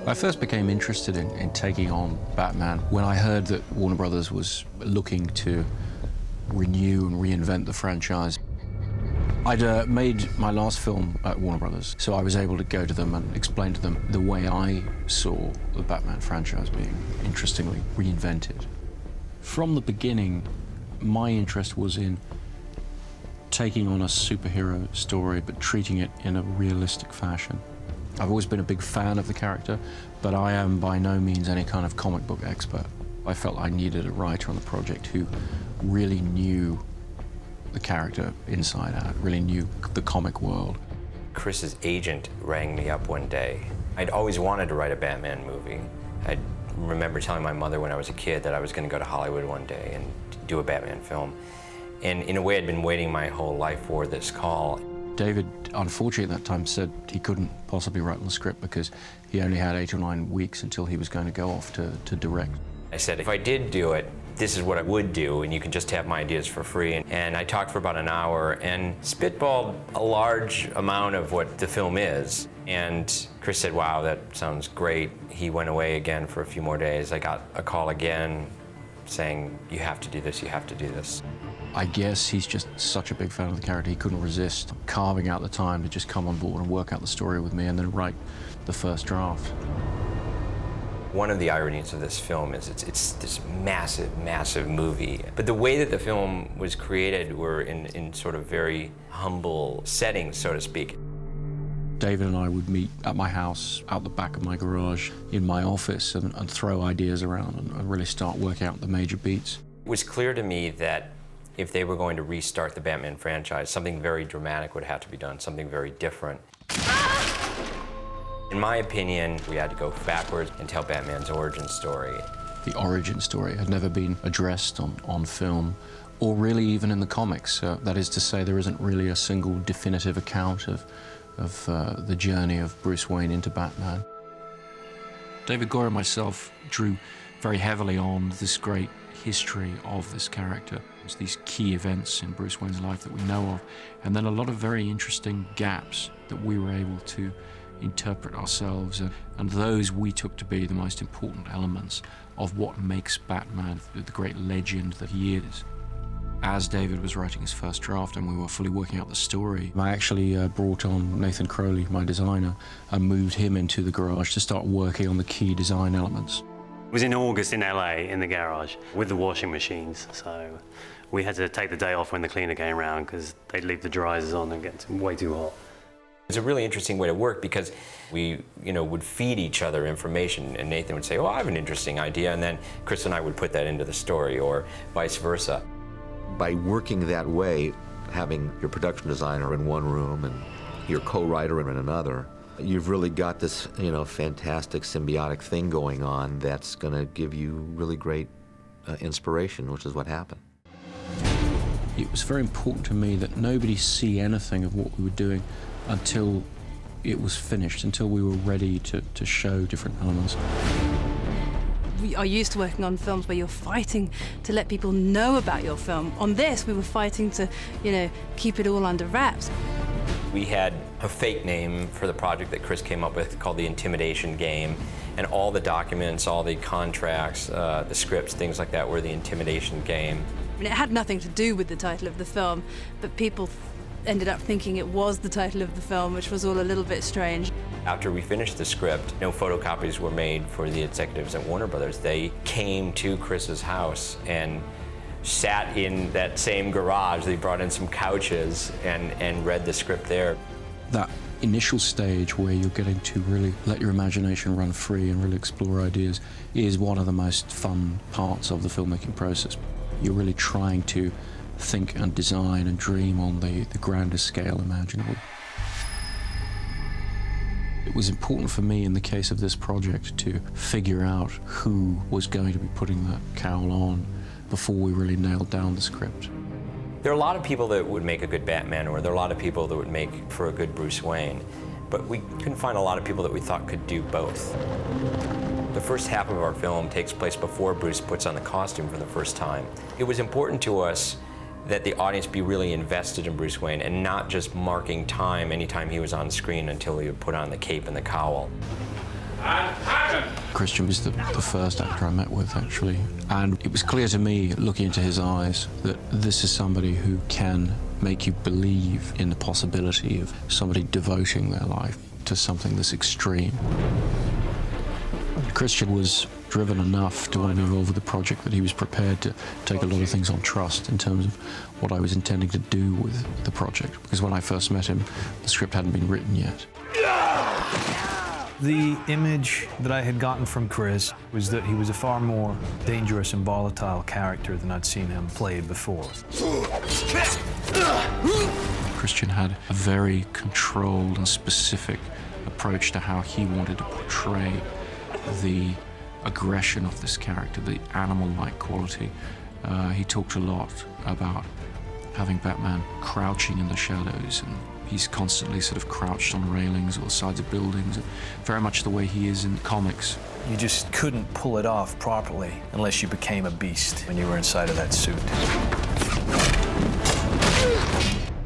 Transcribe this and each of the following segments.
I first became interested in taking on Batman when I heard that Warner Brothers was looking to renew and reinvent the franchise. I'd made my last film at Warner Brothers, so I was able to go to them and explain to them the way I saw the Batman franchise being interestingly reinvented. From the beginning, my interest was in taking on a superhero story but treating it in a realistic fashion. I've always been a big fan of the character, but I am by no means any kind of comic book expert. I felt I needed a writer on the project who really knew the character inside out, really knew the comic world. Chris's agent rang me up one day. I'd always wanted to write a Batman movie. I remember telling my mother when I was a kid that I was going to go to Hollywood one day and do a Batman film. And in a way, I'd been waiting my whole life for this call. David, unfortunately at that time, said he couldn't possibly write the script because he only had 8 or 9 weeks until he was going to go off to direct. I said, if I did do it, this is what I would do, and you can just have my ideas for free. And I talked for about an hour and spitballed a large amount of what the film is. And Chris said, wow, that sounds great. He went away again for a few more days. I got a call again saying, you have to do this, you have to do this. I guess he's just such a big fan of the character, he couldn't resist carving out the time to just come on board and work out the story with me and then write the first draft. One of the ironies of this film is it's this massive, massive movie. But the way that the film was created were in sort of very humble settings, so to speak. David and I would meet at my house, out the back of my garage, in my office, and throw ideas around and really start working out the major beats. It was clear to me that if they were going to restart the Batman franchise, something very dramatic would have to be done, something very different. In my opinion, we had to go backwards and tell Batman's origin story. The origin story had never been addressed on film, or really even in the comics. That is to say, there isn't really a single definitive account of the journey of Bruce Wayne into Batman. David Goyer and myself drew very heavily on this great history of this character. It's these key events in Bruce Wayne's life that we know of, and then a lot of very interesting gaps that we were able to interpret ourselves, and those we took to be the most important elements of what makes Batman the great legend that he is. As David was writing his first draft and we were fully working out the story, I actually brought on Nathan Crowley, my designer, and moved him into the garage to start working on the key design elements. It was in August in LA, in the garage, with the washing machines, so we had to take the day off when the cleaner came around because they'd leave the dryers on and get way too hot. It's a really interesting way to work because we, would feed each other information, and Nathan would say, oh, I have an interesting idea, and then Chris and I would put that into the story, or vice versa. By working that way, having your production designer in one room and your co-writer in another, you've really got this, fantastic symbiotic thing going on that's going to give you really great inspiration, which is what happened. It was very important to me that nobody see anything of what we were doing until it was finished, until we were ready to show different elements. We are used to working on films where you're fighting to let people know about your film. On this, we were fighting to, keep it all under wraps. We had a fake name for the project that Chris came up with called The Intimidation Game, and all the documents, all the contracts, the scripts, things like that were The Intimidation Game. I mean, it had nothing to do with the title of the film, but people ended up thinking it was the title of the film, which was all a little bit strange. After we finished the script, no photocopies were made for the executives at Warner Brothers. They came to Chris's house and sat in that same garage. They brought in some couches and read the script there. That initial stage where you're getting to really let your imagination run free and really explore ideas is one of the most fun parts of the filmmaking process. You're really trying to think and design and dream on the grandest scale imaginable. It was important for me in the case of this project to figure out who was going to be putting that cowl on before we really nailed down the script. There are a lot of people that would make a good Batman, or there are a lot of people that would make for a good Bruce Wayne, but we couldn't find a lot of people that we thought could do both. The first half of our film takes place before Bruce puts on the costume for the first time. It was important to us that the audience be really invested in Bruce Wayne and not just marking time anytime he was on screen until he would put on the cape and the cowl. Christian was the first actor I met with, actually, and it was clear to me, looking into his eyes, that this is somebody who can make you believe in the possibility of somebody devoting their life to something this extreme. Christian was driven enough to want to be involved with the project that he was prepared to take a lot of things on trust in terms of what I was intending to do with the project, because when I first met him, the script hadn't been written yet. The image that I had gotten from Chris was that he was a far more dangerous and volatile character than I'd seen him play before. Christian had a very controlled and specific approach to how he wanted to portray the aggression of this character, the animal-like quality. He talked a lot about having Batman crouching in the shadows, and he's constantly sort of crouched on railings or the sides of buildings, very much the way he is in the comics. You just couldn't pull it off properly unless you became a beast when you were inside of that suit.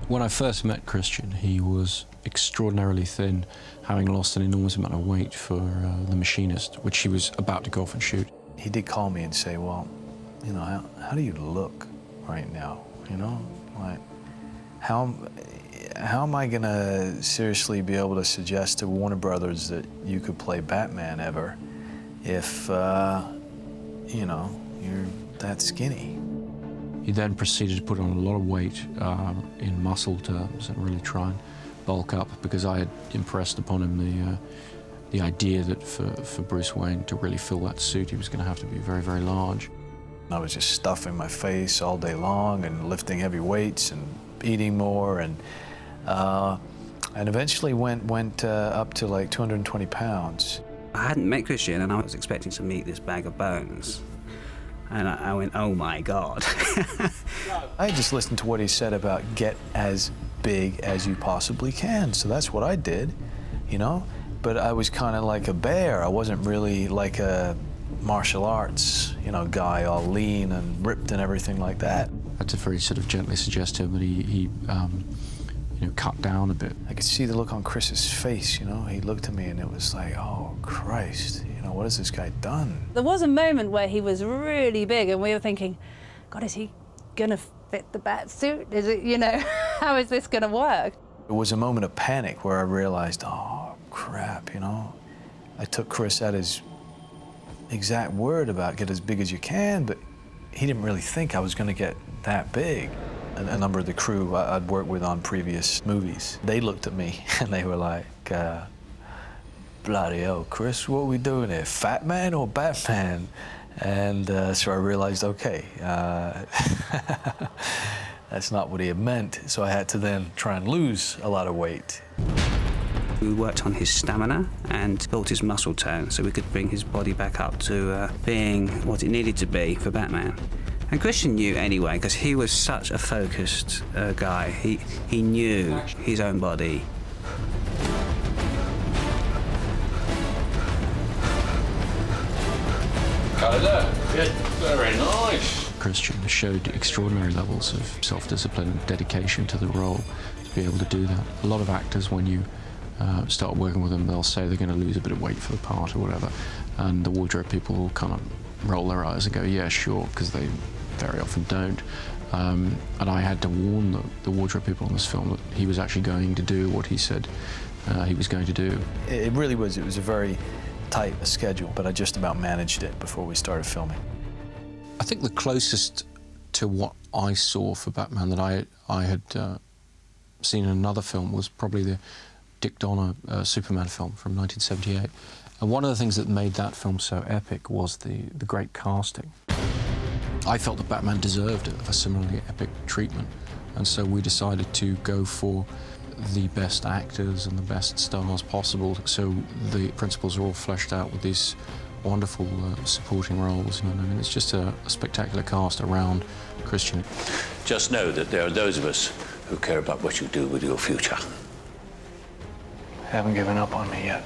When I first met Christian, he was extraordinarily thin, having lost an enormous amount of weight for The Machinist, which he was about to go off and shoot. He did call me and say, well, you know, how do you look right now, you know? Like, how am I gonna seriously be able to suggest to Warner Brothers that you could play Batman ever if, you know, you're that skinny? He then proceeded to put on a lot of weight in muscle terms and really try and bulk up, because I had impressed upon him the idea that for Bruce Wayne to really fill that suit, he was going to have to be very, very large. I was just stuffing my face all day long and lifting heavy weights and eating more, and eventually went up to like 220 pounds. I hadn't met Christian, and I was expecting to meet this bag of bones. And I went, oh my God. I just listened to what he said about get as big as you possibly can. So that's what I did, you know? But I was kind of like a bear. I wasn't really like a martial arts, you know, guy all lean and ripped and everything like that. I had to very sort of gently suggest to him that he you know, cut down a bit. I could see the look on Chris's face, you know? He looked at me and it was like, oh, Christ. You know, what has this guy done? There was a moment where he was really big and we were thinking, God, is he gonna fit the bat suit? Is it, you know, how is this gonna work? It was a moment of panic where I realized, oh, crap, you know? I took Chris at his exact word about get as big as you can, but he didn't really think I was gonna get that big. A number of the crew I'd worked with on previous movies, they looked at me and they were like, bloody hell, Chris, what are we doing here? Fat Man or Batman? And so I realized, okay, that's not what he had meant. So I had to then try and lose a lot of weight. We worked on his stamina and built his muscle tone so we could bring his body back up to being what it needed to be for Batman. And Christian knew anyway, because he was such a focused guy. He knew his own body. Very nice. Christian showed extraordinary levels of self-discipline and dedication to the role to be able to do that. A lot of actors, when you start working with them, they'll say they're going to lose a bit of weight for the part or whatever, and the wardrobe people will kind of roll their eyes and go, yeah, sure, because they very often don't. And I had to warn the wardrobe people on this film that he was actually going to do what he said he was going to do. It really was. It was a very tight schedule, but I just about managed it before we started filming. I think the closest to what I saw for Batman that I had seen in another film was probably the Dick Donner Superman film from 1978. And one of the things that made that film so epic was the great casting. I felt that Batman deserved a similarly epic treatment, and so we decided to go for the best actors and the best stars possible, so the principals are all fleshed out with these wonderful supporting roles. You know, I mean, it's just a spectacular cast around Christian. Just know that there are those of us who care about what you do with your future. Haven't given up on me yet.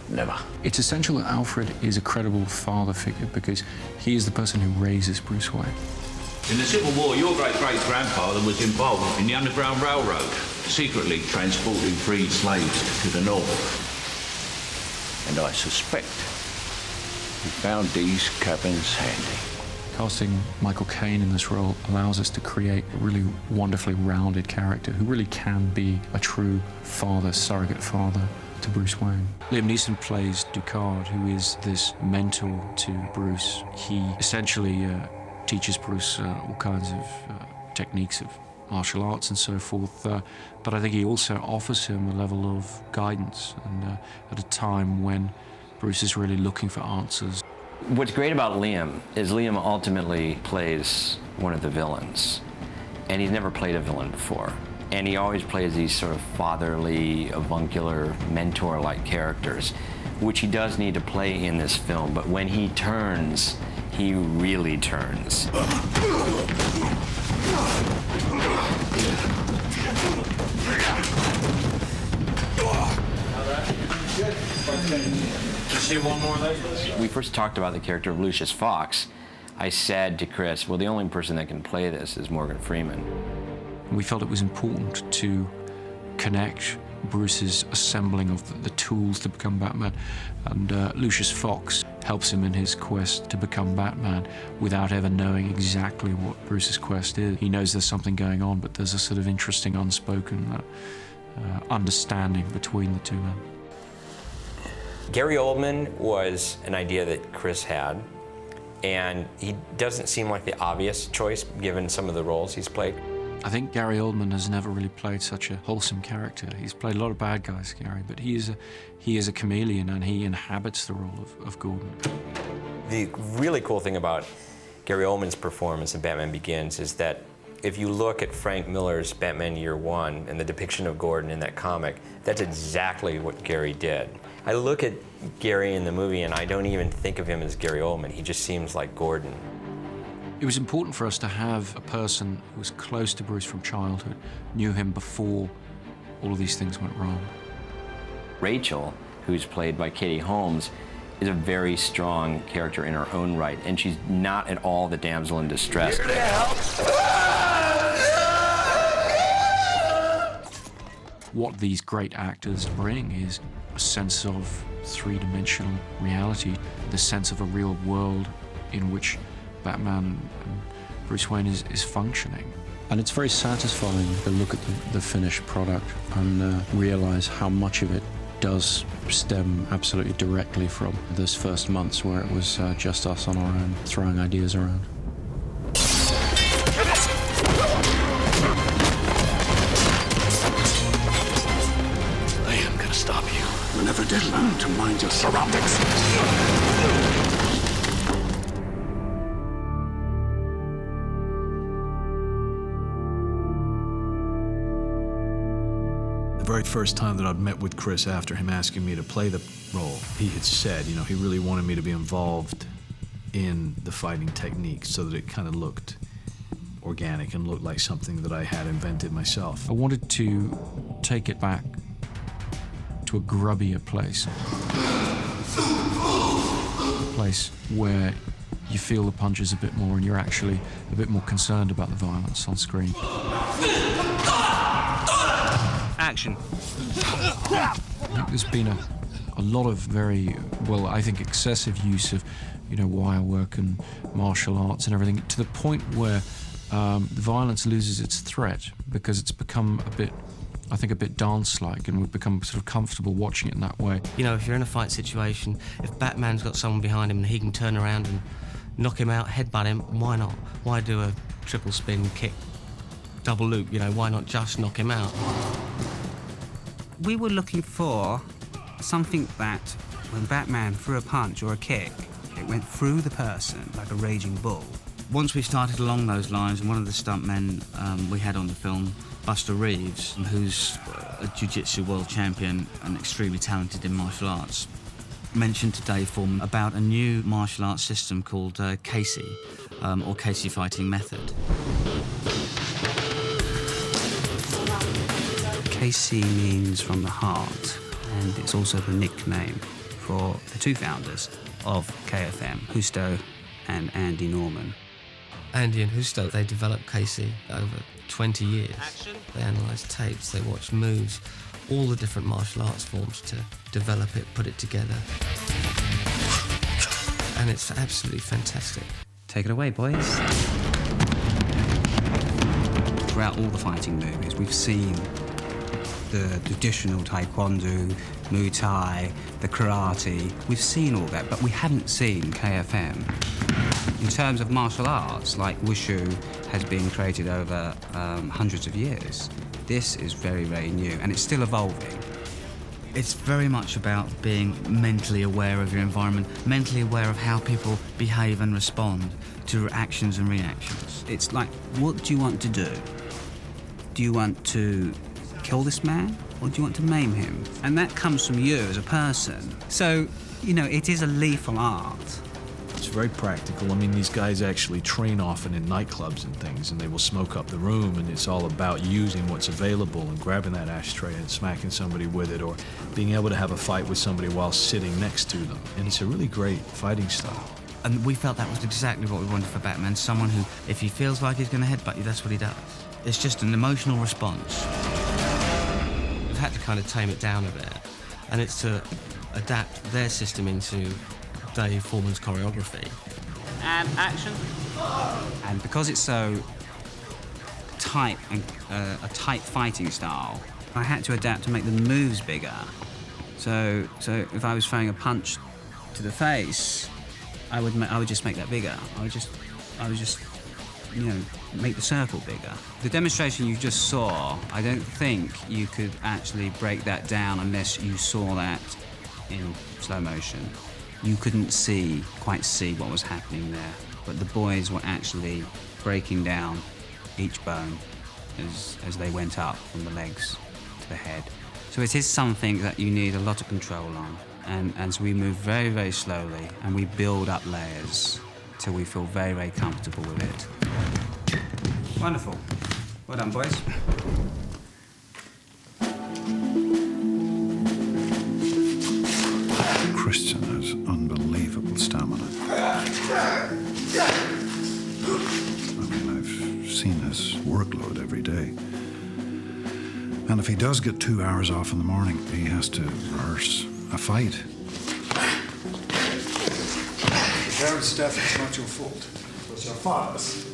Never. It's essential that Alfred is a credible father figure because he is the person who raises Bruce Wayne. In the Civil War, your great-great-grandfather was involved in the Underground Railroad, secretly transporting freed slaves to the north. And and I suspect he found these cabins handy. Casting Michael Caine in this role allows us to create a really wonderfully rounded character who really can be a true father, surrogate father to Bruce Wayne. Liam Neeson plays Ducard, who is this mentor to Bruce. He essentially teaches Bruce all kinds of techniques of martial arts and so forth, but I think he also offers him a level of guidance, and at a time when Bruce is really looking for answers. What's great about Liam is Liam ultimately plays one of the villains, and he's never played a villain before. And he always plays these sort of fatherly, avuncular, mentor-like characters, which he does need to play in this film, but when he turns, he really turns. We first talked about the character of Lucius Fox. I said to Chris, well, the only person that can play this is Morgan Freeman. We felt it was important to connect Bruce's assembling of the tools to become Batman, and Lucius Fox helps him in his quest to become Batman without ever knowing exactly what Bruce's quest is. He knows there's something going on, but there's a sort of interesting unspoken understanding between the two men. Gary Oldman was an idea that Chris had, and he doesn't seem like the obvious choice given some of the roles he's played. I think Gary Oldman has never really played such a wholesome character. He's played a lot of bad guys, Gary, but he is a chameleon, and he inhabits the role of Gordon. The really cool thing about Gary Oldman's performance in Batman Begins is that if you look at Frank Miller's Batman Year One and the depiction of Gordon in that comic, that's exactly what Gary did. I look at Gary in the movie and I don't even think of him as Gary Oldman. He just seems like Gordon. It was important for us to have a person who was close to Bruce from childhood, knew him before all of these things went wrong. Rachel, who's played by Katie Holmes, is a very strong character in her own right, and she's not at all the damsel in distress. What these great actors bring is a sense of three-dimensional reality, the sense of a real world in which Batman and Bruce Wayne is functioning. And it's very satisfying to look at the finished product and realize how much of it does stem absolutely directly from those first months where it was just us on our own, throwing ideas around. I am gonna stop you. You never did learn to mind your surroundings. The very first time that I'd met with Chris after him asking me to play the role, he had said, you know, he really wanted me to be involved in the fighting technique so that it kind of looked organic and looked like something that I had invented myself. I wanted to take it back to a grubbier place. A place where you feel the punches a bit more and you're actually a bit more concerned about the violence on screen. Action. I think there's been a lot of very, well, I think excessive use of, you know, wire work and martial arts and everything, to the point where the violence loses its threat because it's become a bit, I think, a bit dance-like, and we've become sort of comfortable watching it in that way. You know, if you're in a fight situation, if Batman's got someone behind him and he can turn around and knock him out, headbutt him, why not? Why do a triple spin kick, double loop, you know, why not just knock him out? We were looking for something that, when Batman threw a punch or a kick, it went through the person like a raging bull. Once we started along those lines, and one of the stuntmen we had on the film, Buster Reeves, who's a jiu-jitsu world champion and extremely talented in martial arts, mentioned to Dave Foreman about a new martial arts system called Casey, or Casey Fighting Method. Casey means from the heart, and it's also the nickname for the two founders of KFM, Husto and Andy Norman. Andy and Husto, they developed Casey over 20 years. They analysed tapes, they watched moves, all the different martial arts forms to develop it, put it together. And it's absolutely fantastic. Take it away, boys. Throughout all the fighting movies, we've seen the traditional taekwondo, Muay Thai, the karate. We've seen all that, but we haven't seen KFM. In terms of martial arts, like Wushu has been created over hundreds of years. This is very, very new, and it's still evolving. It's very much about being mentally aware of your environment, mentally aware of how people behave and respond to actions and reactions. It's like, what do you want to do? Do you want to kill this man, or do you want to maim him? And that comes from you as a person. So, you know, it is a lethal art. It's very practical. I mean, these guys actually train often in nightclubs and things, and they will smoke up the room, and it's all about using what's available and grabbing that ashtray and smacking somebody with it, or being able to have a fight with somebody while sitting next to them. And it's a really great fighting style. And we felt that was exactly what we wanted for Batman, someone who, if he feels like he's going to headbutt you, that's what he does. It's just an emotional response. We've had to kind of tame it down a bit, and it's to adapt their system into Dave Foreman's choreography. And action. And because it's so tight and a tight fighting style, I had to adapt to make the moves bigger. So if I was throwing a punch to the face, I would just make that bigger. I would just, you know, make the circle bigger. The demonstration you just saw, I don't think you could actually break that down unless you saw that in slow motion. You couldn't quite see what was happening there, but the boys were actually breaking down each bone as they went up from the legs to the head. So it is something that you need a lot of control on, and so we move very, very slowly, and we build up layers till we feel very, very comfortable with it. Wonderful. Well done, boys. Christian has unbelievable stamina. I mean, I've seen his workload every day. And if he does get 2 hours off in the morning, he has to rehearse a fight. Parents' death is not your fault. It was your father's.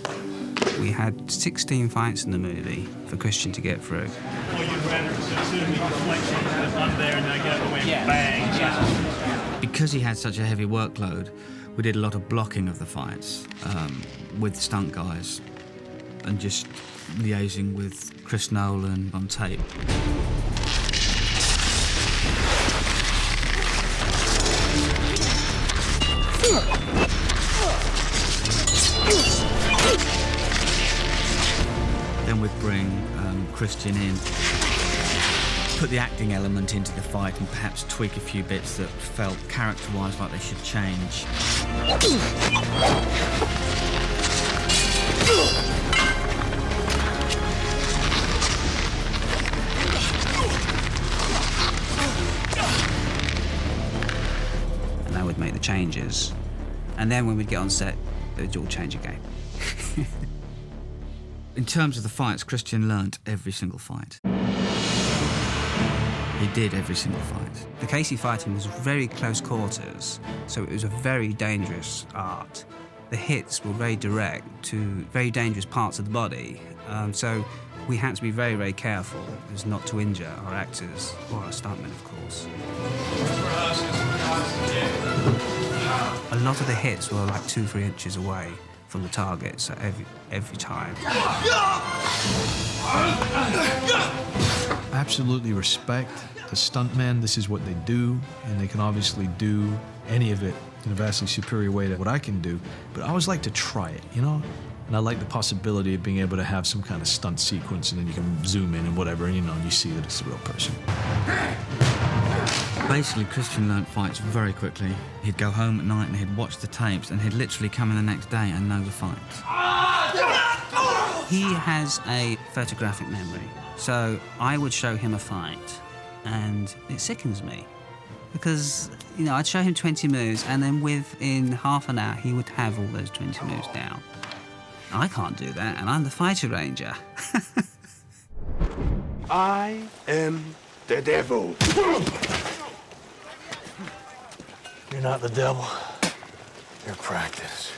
We had 16 fights in the movie for Christian to get through. Well, you'd rather assume he deflection was up there and I get away and bang. Yeah. Because he had such a heavy workload, we did a lot of blocking of the fights with stunt guys and just liaising with Chris Nolan on tape. Then we'd bring Christian in, put the acting element into the fight and perhaps tweak a few bits that felt character-wise like they should change. And I would make the changes. And then when we'd get on set, they'd all change again. In terms of the fights, Christian learnt every single fight. He did every single fight. The Casey fighting was very close quarters, so it was a very dangerous art. The hits were very direct to very dangerous parts of the body, so we had to be very, very careful as not to injure our actors or our stuntmen, of course. A lot of the hits were like 2-3 inches away from the target, so every time. Absolutely respect the stuntmen. This is what they do, and they can obviously do any of it in a vastly superior way to what I can do. But I always like to try it, you know? And I like the possibility of being able to have some kind of stunt sequence, and then you can zoom in and whatever, and, you know, and you see that it's a real person. Basically, Christian learnt fights very quickly. He'd go home at night and he'd watch the tapes, and he'd literally come in the next day and know the fights. He has a photographic memory, so I would show him a fight, and it sickens me. Because, you know, I'd show him 20 moves, and then within half an hour, he would have all those 20 moves down. I can't do that, and I'm the fighter ranger. I am the devil. You're not the devil. You're practice.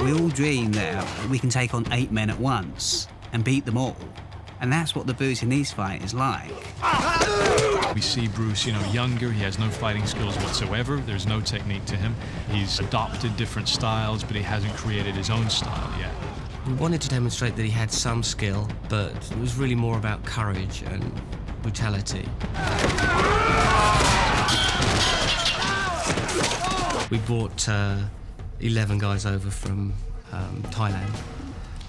We all dream that we can take on 8 men at once and beat them all. And that's what the Bruce in these fight is like. We see Bruce, younger. He has no fighting skills whatsoever. There's no technique to him. He's adopted different styles, but he hasn't created his own style yet. We wanted to demonstrate that he had some skill, but it was really more about courage and brutality. We brought 11 guys over from Thailand,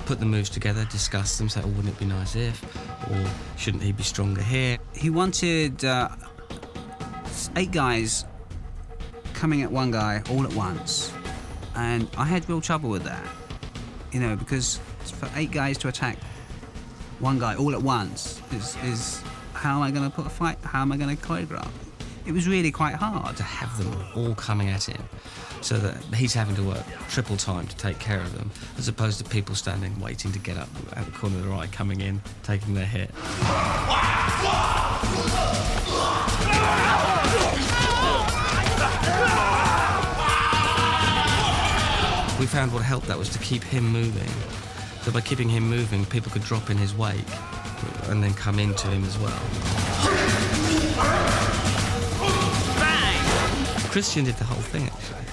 put the moves together, discussed them, said, oh, wouldn't it be nice if, or shouldn't he be stronger here? He wanted 8 guys coming at one guy all at once, and I had real trouble with that, because for 8 guys to attack one guy all at once is how am I going to put a fight? How am I going to choreograph? It was really quite hard to have them all coming at him, so that he's having to work triple time to take care of them, as opposed to people standing waiting to get up at the corner of their eye, coming in, taking their hit. We found what helped that was to keep him moving. So by keeping him moving, people could drop in his wake and then come into him as well. Christian did the whole thing, actually.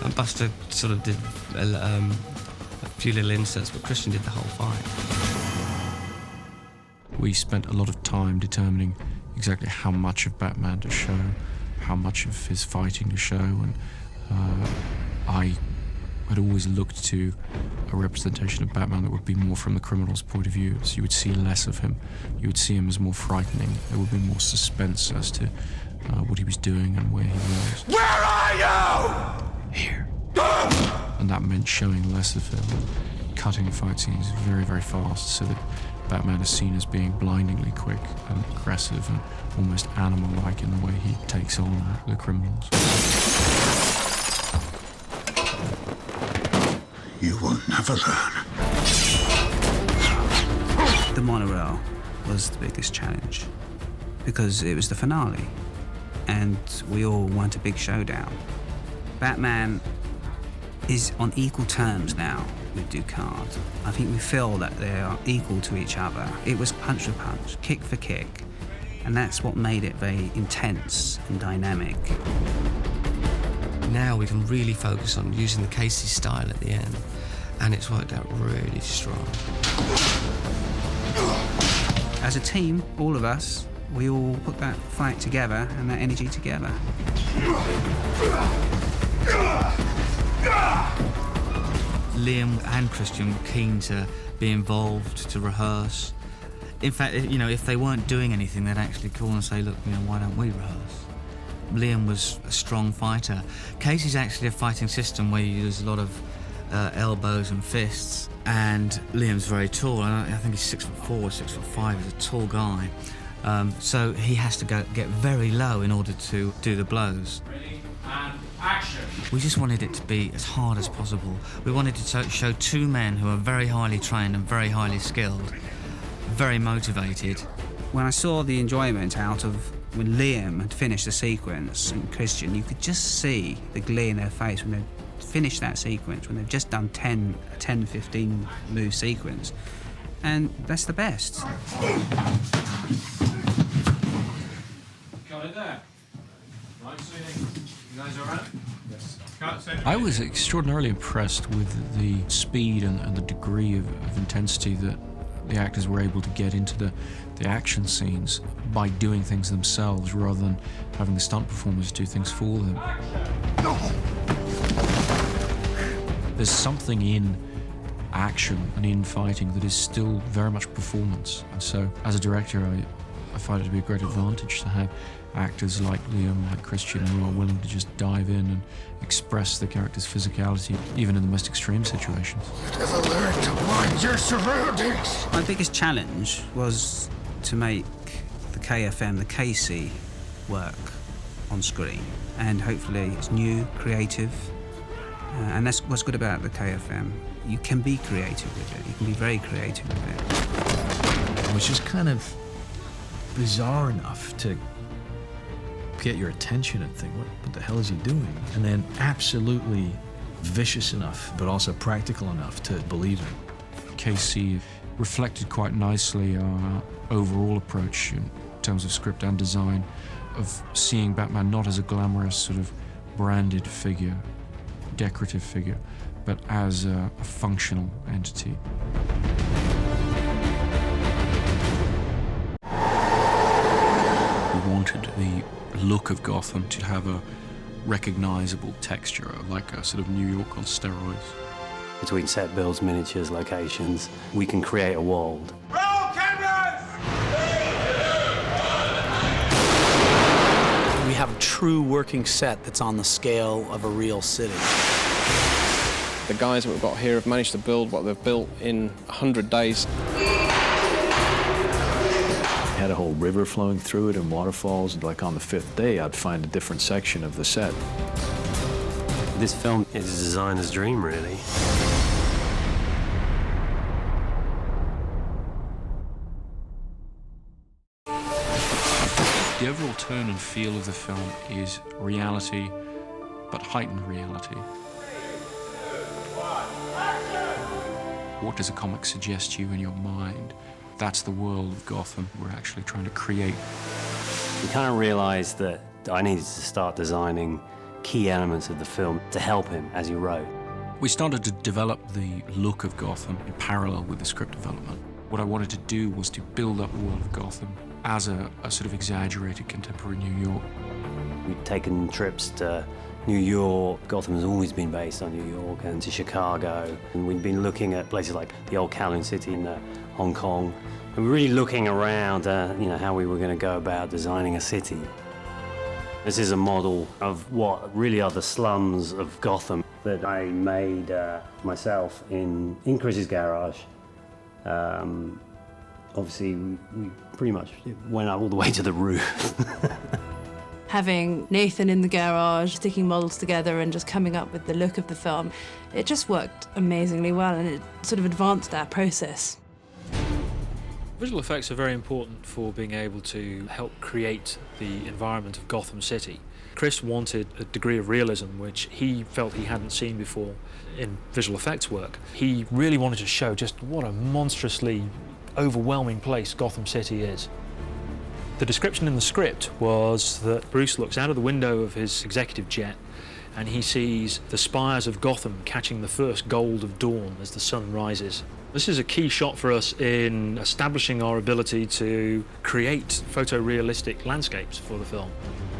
And Buster sort of did a few little inserts, but Christian did the whole fight. We spent a lot of time determining exactly how much of Batman to show, how much of his fighting to show, and I had always looked to a representation of Batman that would be more from the criminal's point of view, so you would see less of him. You would see him as more frightening. There would be more suspense as to what he was doing and where he was. Where are you? Here. And that meant showing less of him, cutting fight scenes very, very fast, so that Batman is seen as being blindingly quick and aggressive and almost animal-like in the way he takes on the criminals. You will never learn. The monorail was the biggest challenge because it was the finale and we all want a big showdown. Batman is on equal terms now with Ducard. I think we feel that they are equal to each other. It was punch for punch, kick for kick, and that's what made it very intense and dynamic. Now we can really focus on using the Casey style at the end, and it's worked out really strong. As a team, all of us, we all put that fight together and that energy together. Liam and Christian were keen to be involved, to rehearse. In fact, if they weren't doing anything, they'd actually call and say, look, why don't we rehearse? Liam was a strong fighter. Casey's actually a fighting system where you use a lot of elbows and fists, and Liam's very tall. I think he's 6'4", 6'5". He's a tall guy. So he has to get very low in order to do the blows. Ready, and action. We just wanted it to be as hard as possible. We wanted to show 2 men who are very highly trained and very highly skilled, very motivated. When I saw the enjoyment out of when Liam had finished the sequence and Christian, you could just see the glee in their face when they finished that sequence, when they've just done 10, 15 move sequence. And that's the best. Got it there. Right, so you guys all right? Yes. I was extraordinarily impressed with the speed and the degree of intensity that the actors were able to get into the action scenes by doing things themselves rather than having the stunt performers do things for them. There's something in action and in fighting that is still very much performance. And so, as a director, I find it to be a great advantage to have actors like Liam, like Christian, who are willing to just dive in and express the character's physicality, even in the most extreme situations. Never learn to mind your surroundings. My biggest challenge was to make the KFM, the Casey, work on screen. And hopefully it's new, creative, and that's what's good about the KFM. You can be creative with it. You can be very creative with it. Which is kind of bizarre enough to get your attention and think, what the hell is he doing? And then absolutely vicious enough, but also practical enough to believe it. Casey reflected quite nicely our overall approach in terms of script and design, of seeing Batman not as a glamorous sort of branded figure, decorative figure, but as a functional entity. We wanted the look of Gotham to have a recognizable texture, like a sort of New York on steroids. Between set builds, miniatures, locations, we can create a world. We have a true working set that's on the scale of a real city. The guys that we've got here have managed to build what they've built in 100 days. Had a whole river flowing through it and waterfalls. Like on the 5th day, I'd find a different section of the set. This film is a designer's dream, really. The overall tone and feel of the film is reality, but heightened reality. What does a comic suggest to you in your mind? That's the world of Gotham we're actually trying to create. We kind of realized that I needed to start designing key elements of the film to help him as he wrote. We started to develop the look of Gotham in parallel with the script development. What I wanted to do was to build up the world of Gotham as a sort of exaggerated contemporary New York. We'd taken trips to New York. Gotham has always been based on New York, and to Chicago. And we'd been looking at places like the old Kowloon City in Hong Kong. And we were really looking around, how we were going to go about designing a city. This is a model of what really are the slums of Gotham that I made myself in Chris's garage. Obviously, we pretty much went up all the way to the roof. Having Nathan in the garage, sticking models together and just coming up with the look of the film, it just worked amazingly well, and it sort of advanced our process. Visual effects are very important for being able to help create the environment of Gotham City. Chris wanted a degree of realism which he felt he hadn't seen before in visual effects work. He really wanted to show just what a monstrously overwhelming place Gotham City is. The description in the script was that Bruce looks out of the window of his executive jet and he sees the spires of Gotham catching the first gold of dawn as the sun rises. This is a key shot for us in establishing our ability to create photorealistic landscapes for the film.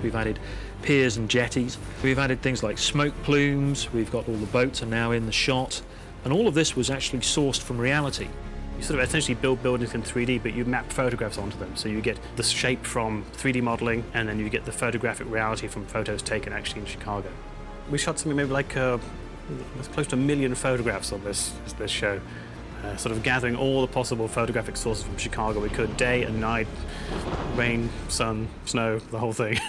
We've added piers and jetties. We've added things like smoke plumes. We've got all the boats are now in the shot. And all of this was actually sourced from reality. You sort of essentially build buildings in 3D, but you map photographs onto them. So you get the shape from 3D modeling, and then you get the photographic reality from photos taken actually in Chicago. We shot something maybe like there's close to 1 million photographs on this show. Sort of gathering all the possible photographic sources from Chicago we could, day and night, rain, sun, snow, the whole thing.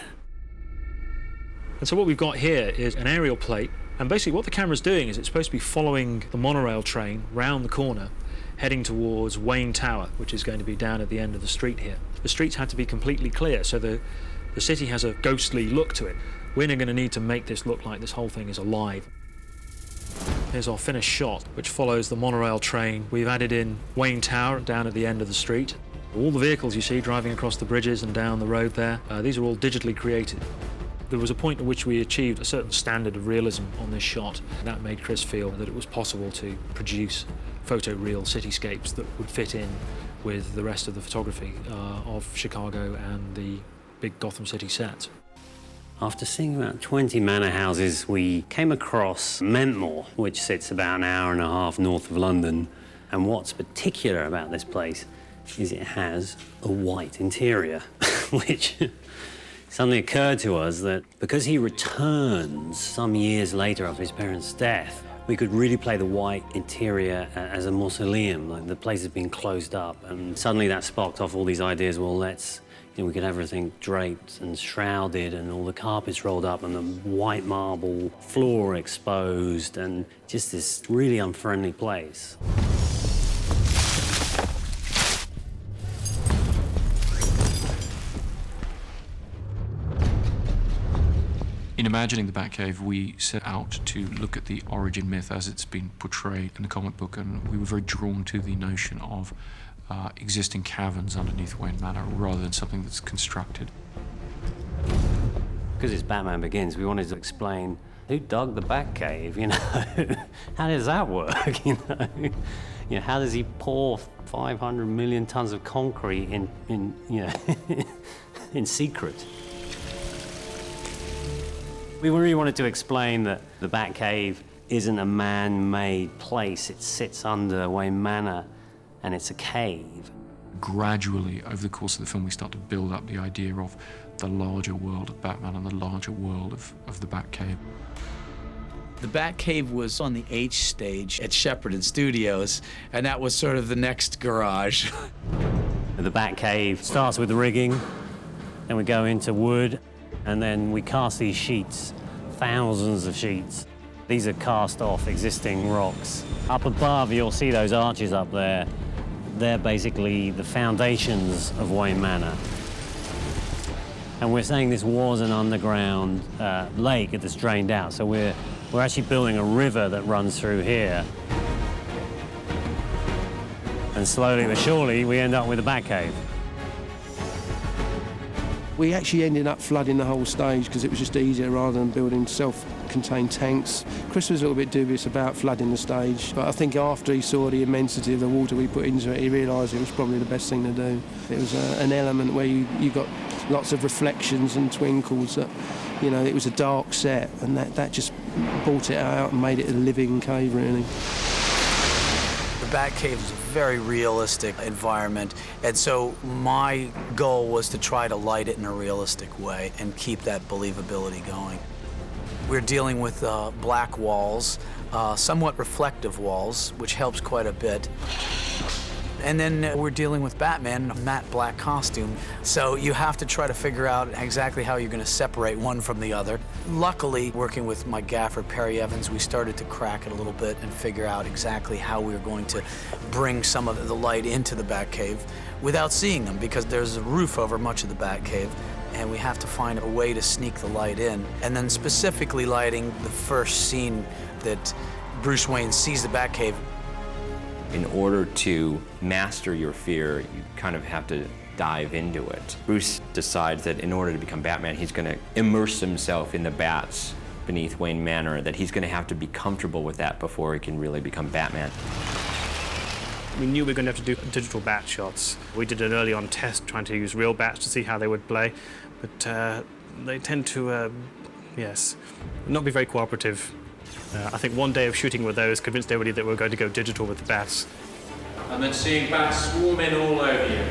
And so what we've got here is an aerial plate, and basically what the camera's doing is it's supposed to be following the monorail train round the corner, heading towards Wayne Tower, which is going to be down at the end of the street here. The streets had to be completely clear, so the city has a ghostly look to it. We're going to need to make this look like this whole thing is alive. Here's our finished shot, which follows the monorail train. We've added in Wayne Tower down at the end of the street. All the vehicles you see driving across the bridges and down the road there, these are all digitally created. There was a point at which we achieved a certain standard of realism on this shot. That made Chris feel that it was possible to produce photoreal cityscapes that would fit in with the rest of the photography of Chicago and the big Gotham City set. After seeing about 20 manor houses, we came across Mentmore, which sits about an hour and a half north of London. And what's particular about this place is it has a white interior, which suddenly occurred to us that because he returns some years later after his parents' death, we could really play the white interior as a mausoleum, like the place has been closed up. And suddenly that sparked off all these ideas, well, we could have everything draped and shrouded and all the carpets rolled up and the white marble floor exposed and just this really unfriendly place. imagining the Batcave, we set out to look at the origin myth as it's been portrayed in the comic book, and we were very drawn to the notion of existing caverns underneath Wayne Manor rather than something that's constructed. Because it's Batman Begins, we wanted to explain who dug the Batcave, you know? How does that work, you know? You know, how does he pour 500 million tons of concrete in you know, in secret? We really wanted to explain that the Batcave isn't a man-made place. It sits under Wayne Manor, and it's a cave. Gradually, over the course of the film, we start to build up the idea of the larger world of Batman and the larger world of the Batcave. The Batcave was on the H stage at Shepperton Studios, and that was sort of the next garage. The Batcave starts with rigging, then we go into wood, and then we cast these sheets, thousands of sheets. These are cast off existing rocks. Up above, you'll see those arches up there. They're basically the foundations of Wayne Manor. And we're saying this was an underground lake that's drained out, so we're actually building a river that runs through here. And slowly but surely, we end up with a Batcave. We actually ended up flooding the whole stage because it was just easier rather than building self-contained tanks. Chris was a little bit dubious about flooding the stage, but I think after he saw the immensity of the water we put into it, he realised it was probably the best thing to do. It was an element where you got lots of reflections and twinkles that, you know, it was a dark set, and that just brought it out and made it a living cave, really. The Batcave is a very realistic environment, and so my goal was to try to light it in a realistic way and keep that believability going. We're dealing with black walls, somewhat reflective walls, which helps quite a bit. And then we're dealing with Batman in a matte black costume, so you have to try to figure out exactly how you're going to separate one from the other. Luckily, working with my gaffer, Perry Evans, we started to crack it a little bit and figure out exactly how we were going to bring some of the light into the Batcave without seeing them, because there's a roof over much of the Batcave, and we have to find a way to sneak the light in. And then specifically lighting the first scene that Bruce Wayne sees the Batcave. In order to master your fear, you kind of have to dive into it. Bruce decides that in order to become Batman, he's going to immerse himself in the bats beneath Wayne Manor, that he's going to have to be comfortable with that before he can really become Batman. We knew we were going to have to do digital bat shots. We did an early on test trying to use real bats to see how they would play, but they tend to, not be very cooperative. I think one day of shooting with those convinced everybody that we're going to go digital with the bats. And then seeing bats swarming all over you.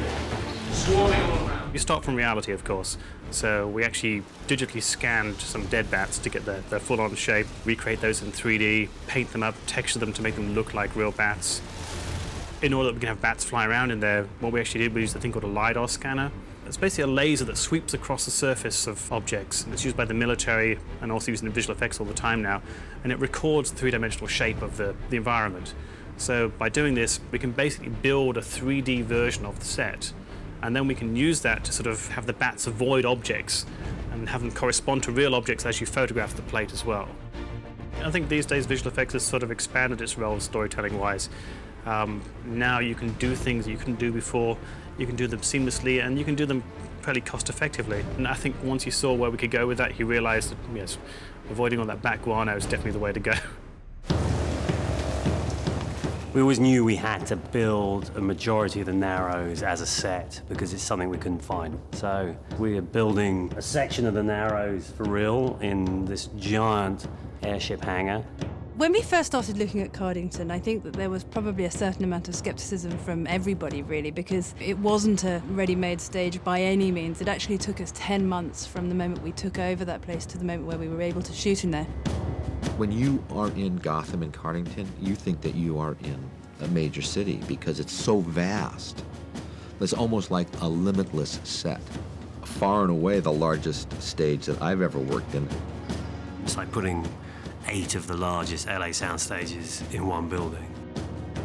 Swarming all around. You start from reality, of course. So we actually digitally scanned some dead bats to get their full-on shape, recreate those in 3D, paint them up, texture them to make them look like real bats. In order that we can have bats fly around in there, what we actually did, we used a thing called a LiDAR scanner. It's basically a laser that sweeps across the surface of objects. It's used by the military and also used in visual effects all the time now. And it records the three-dimensional shape of the environment. So by doing this, we can basically build a 3D version of the set. And then we can use that to sort of have the bats avoid objects and have them correspond to real objects as you photograph the plate as well. I think these days visual effects has sort of expanded its role storytelling-wise. Now you can do things that you couldn't do before. You can do them seamlessly, and you can do them fairly cost-effectively. And I think once he saw where we could go with that, he realized that, yes, avoiding all that back guano is definitely the way to go. We always knew we had to build a majority of the Narrows as a set because it's something we couldn't find. So we are building a section of the Narrows for real in this giant airship hangar. When we first started looking at Cardington, I think that there was probably a certain amount of skepticism from everybody, really, because it wasn't a ready-made stage by any means. It actually took us 10 months from the moment we took over that place to the moment where we were able to shoot in there. When you are in Gotham and Cardington, you think that you are in a major city because it's so vast. It's almost like a limitless set. Far and away the largest stage that I've ever worked in. It's like putting 8 of the largest LA sound stages in one building.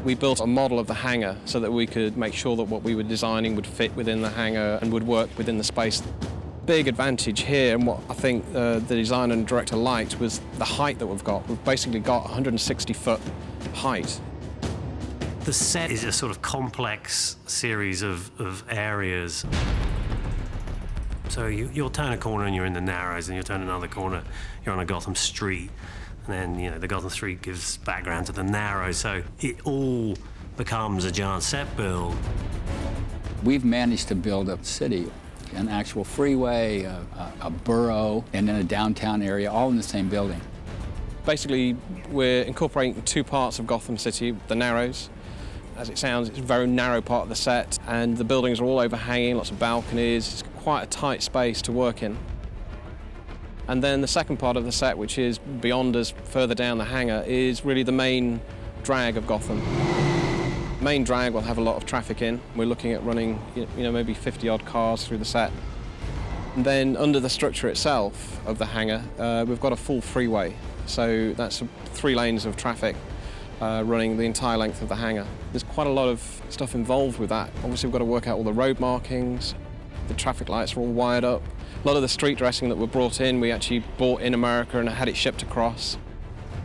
We built a model of the hangar so that we could make sure that what we were designing would fit within the hangar and would work within the space. big advantage here, and what I think the designer and director liked, was the height that we've got. We've basically got 160-foot height. The set is a sort of complex series of areas. So you'll turn a corner and you're in the Narrows, and you'll turn another corner, you're on a Gotham street. And then, you know, the Gotham street gives background to the Narrows, so it all becomes a giant set build. We've managed to build a city, an actual freeway, a borough, and then a downtown area, all in the same building. Basically, we're incorporating two parts of Gotham City, the Narrows. As it sounds, it's a very narrow part of the set, and the buildings are all overhanging, lots of balconies. It's quite a tight space to work in. And then the second part of the set, which is beyond us, further down the hangar, is really the main drag of Gotham. Main drag will have a lot of traffic in. We're looking at running, maybe 50-odd cars through the set. And then under the structure itself of the hangar, we've got a full freeway. So that's 3 lanes of traffic running the entire length of the hangar. There's quite a lot of stuff involved with that. Obviously, we've got to work out all the road markings. The traffic lights are all wired up. A lot of the street dressing that were brought in, we actually bought in America and had it shipped across.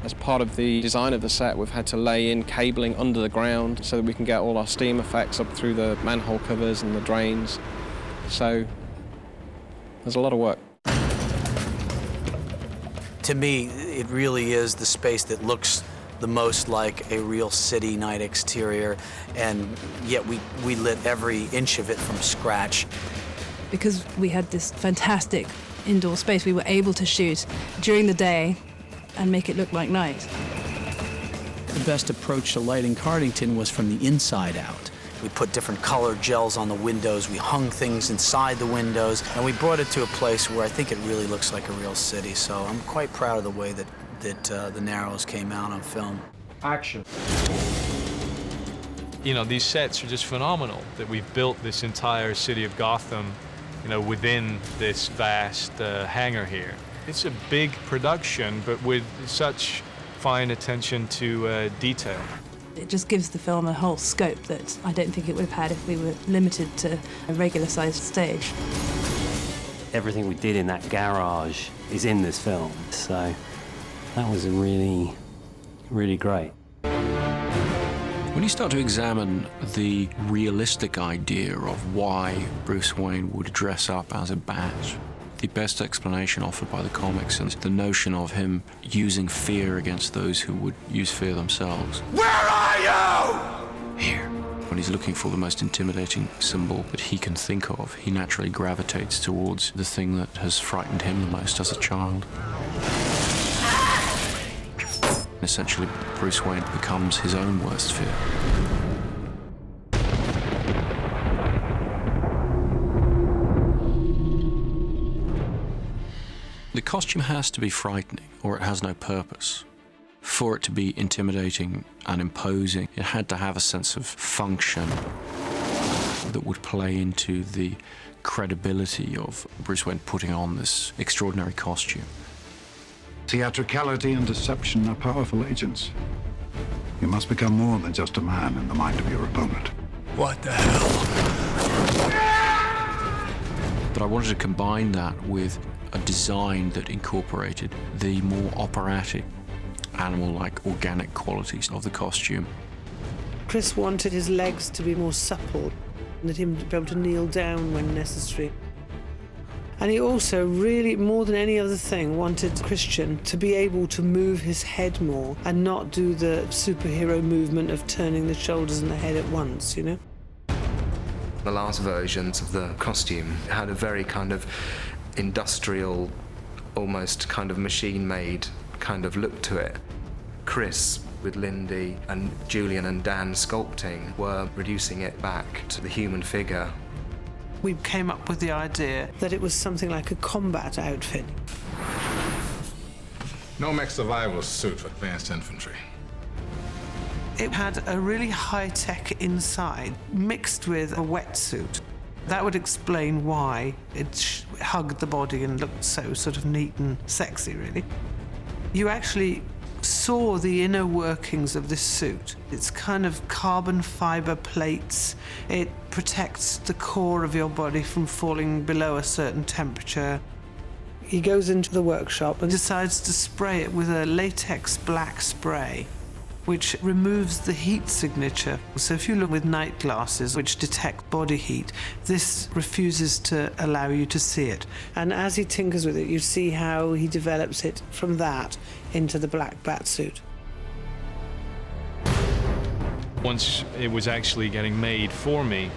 As part of the design of the set, we've had to lay in cabling under the ground so that we can get all our steam effects up through the manhole covers and the drains. So there's a lot of work. To me, it really is the space that looks the most like a real city night exterior, and yet we lit every inch of it from scratch. Because we had this fantastic indoor space, we were able to shoot during the day and make it look like night. The best approach to lighting Cardington was from the inside out. We put different colored gels on the windows, we hung things inside the windows, and we brought it to a place where I think it really looks like a real city. So I'm quite proud of the way that the Narrows came out on film. Action. You know, these sets are just phenomenal, that we've built this entire city of Gotham, within this vast hangar here. It's a big production, but with such fine attention to detail. It just gives the film a whole scope that I don't think it would have had if we were limited to a regular-sized stage. Everything we did in that garage is in this film, so that was really, really great. When you start to examine the realistic idea of why Bruce Wayne would dress up as a bat, the best explanation offered by the comics is the notion of him using fear against those who would use fear themselves. Where are you? Here. When he's looking for the most intimidating symbol that he can think of, he naturally gravitates towards the thing that has frightened him the most as a child. Essentially, Bruce Wayne becomes his own worst fear. The costume has to be frightening, or it has no purpose. For it to be intimidating and imposing, it had to have a sense of function that would play into the credibility of Bruce Wayne putting on this extraordinary costume. Theatricality and deception are powerful agents. You must become more than just a man in the mind of your opponent. What the hell? But I wanted to combine that with a design that incorporated the more operatic, animal-like, organic qualities of the costume. Chris wanted his legs to be more supple, and that him to be able to kneel down when necessary. And he also really, more than any other thing, wanted Christian to be able to move his head more and not do the superhero movement of turning the shoulders and the head at once, The last versions of the costume had a very kind of industrial, almost kind of machine-made kind of look to it. Chris, with Lindy and Julian and Dan sculpting, were reducing it back to the human figure. We came up with the idea that it was something like a combat outfit. Nomex survival suit for advanced infantry. It had a really high-tech inside mixed with a wetsuit. That would explain why it hugged the body and looked so sort of neat and sexy, really. You actually saw the inner workings of this suit. It's kind of carbon fiber plates. It protects the core of your body from falling below a certain temperature. He goes into the workshop and decides to spray it with a latex black spray, which removes the heat signature. So if you look with night glasses, which detect body heat, this refuses to allow you to see it. And as he tinkers with it, you see how he develops it from that into the black bat suit. Once it was actually getting made for me,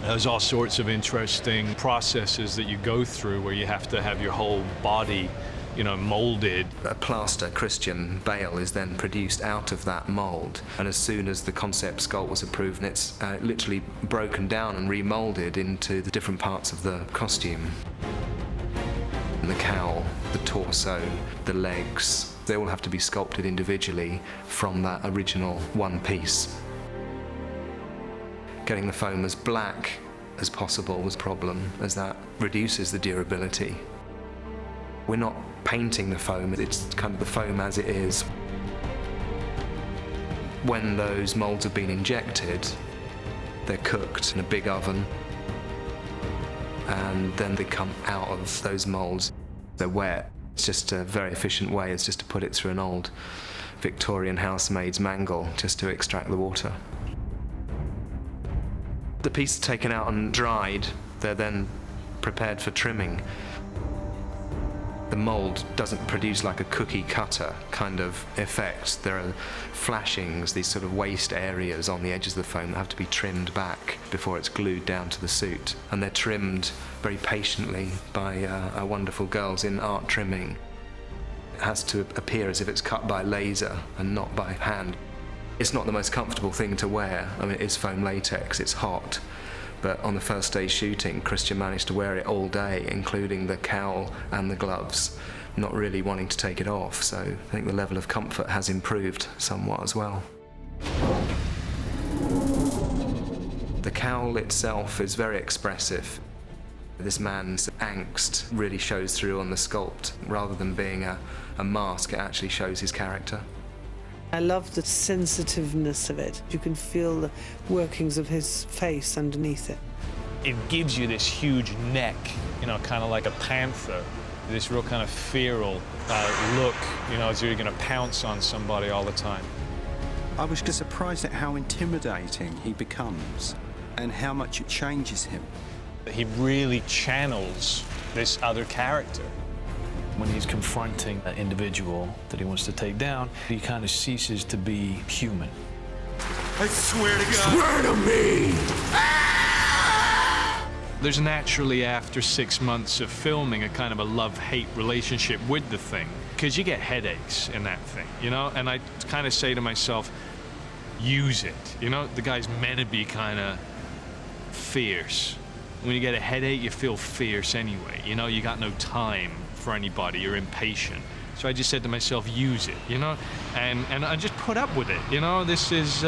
there's all sorts of interesting processes that you go through where you have to have your whole body, you know, molded. A plaster Christian Bale is then produced out of that mold, and as soon as the concept sculpt was approved, it's literally broken down and remolded into the different parts of the costume. And the cowl, the torso, the legs, they all have to be sculpted individually from that original one piece. Getting the foam as black as possible was a problem, as that reduces the durability. We're not painting the foam, it's kind of the foam as it is. When those molds have been injected, they're cooked in a big oven, and then they come out of those molds. They're wet. It's just a very efficient way, it's just to put it through an old Victorian housemaid's mangle just to extract the water. The piece taken out and dried, they're then prepared for trimming. The mold doesn't produce like a cookie cutter kind of effect. There are flashings, these sort of waste areas on the edges of the foam that have to be trimmed back before it's glued down to the suit. And they're trimmed very patiently by our wonderful girls in art trimming. It has to appear as if it's cut by laser and not by hand. It's not the most comfortable thing to wear. I mean, it is foam latex, it's hot. But on the first day shooting, Christian managed to wear it all day, including the cowl and the gloves, not really wanting to take it off. So I think the level of comfort has improved somewhat as well. The cowl itself is very expressive. This man's angst really shows through on the sculpt. Rather than being a mask, it actually shows his character. I love the sensitiveness of it. You can feel the workings of his face underneath it. It gives you this huge neck, you know, kind of like a panther, this real kind of feral look, you know, as you're going to pounce on somebody all the time. I was just surprised at how intimidating he becomes and how much it changes him. He really channels this other character. When he's confronting an individual that he wants to take down, he kind of ceases to be human. I swear to God. Swear to me! There's naturally, after 6 months of filming, a kind of a love-hate relationship with the thing, because you get headaches in that thing, you know? And I kind of say to myself, use it. You know, the guy's meant to be kind of fierce. When you get a headache, you feel fierce anyway. You know, you got no time for anybody, you're impatient. So I just said to myself, use it, you know? And I just put up with it, you know? This is,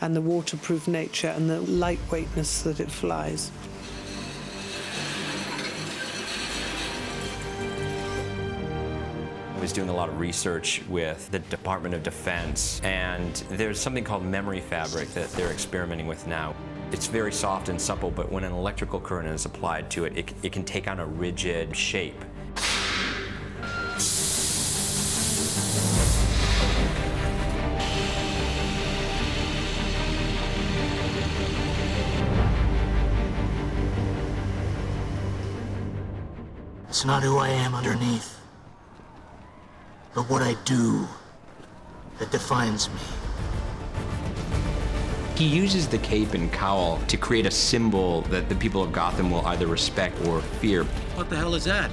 And the waterproof nature and the lightweightness that it flies. was doing a lot of research with the Department of Defense, and there's something called memory fabric that they're experimenting with now. It's very soft and supple, but when an electrical current is applied to it, it can take on a rigid shape. It's not who I am underneath, but what I do that defines me. He uses the cape and cowl to create a symbol that the people of Gotham will either respect or fear. What the hell is that?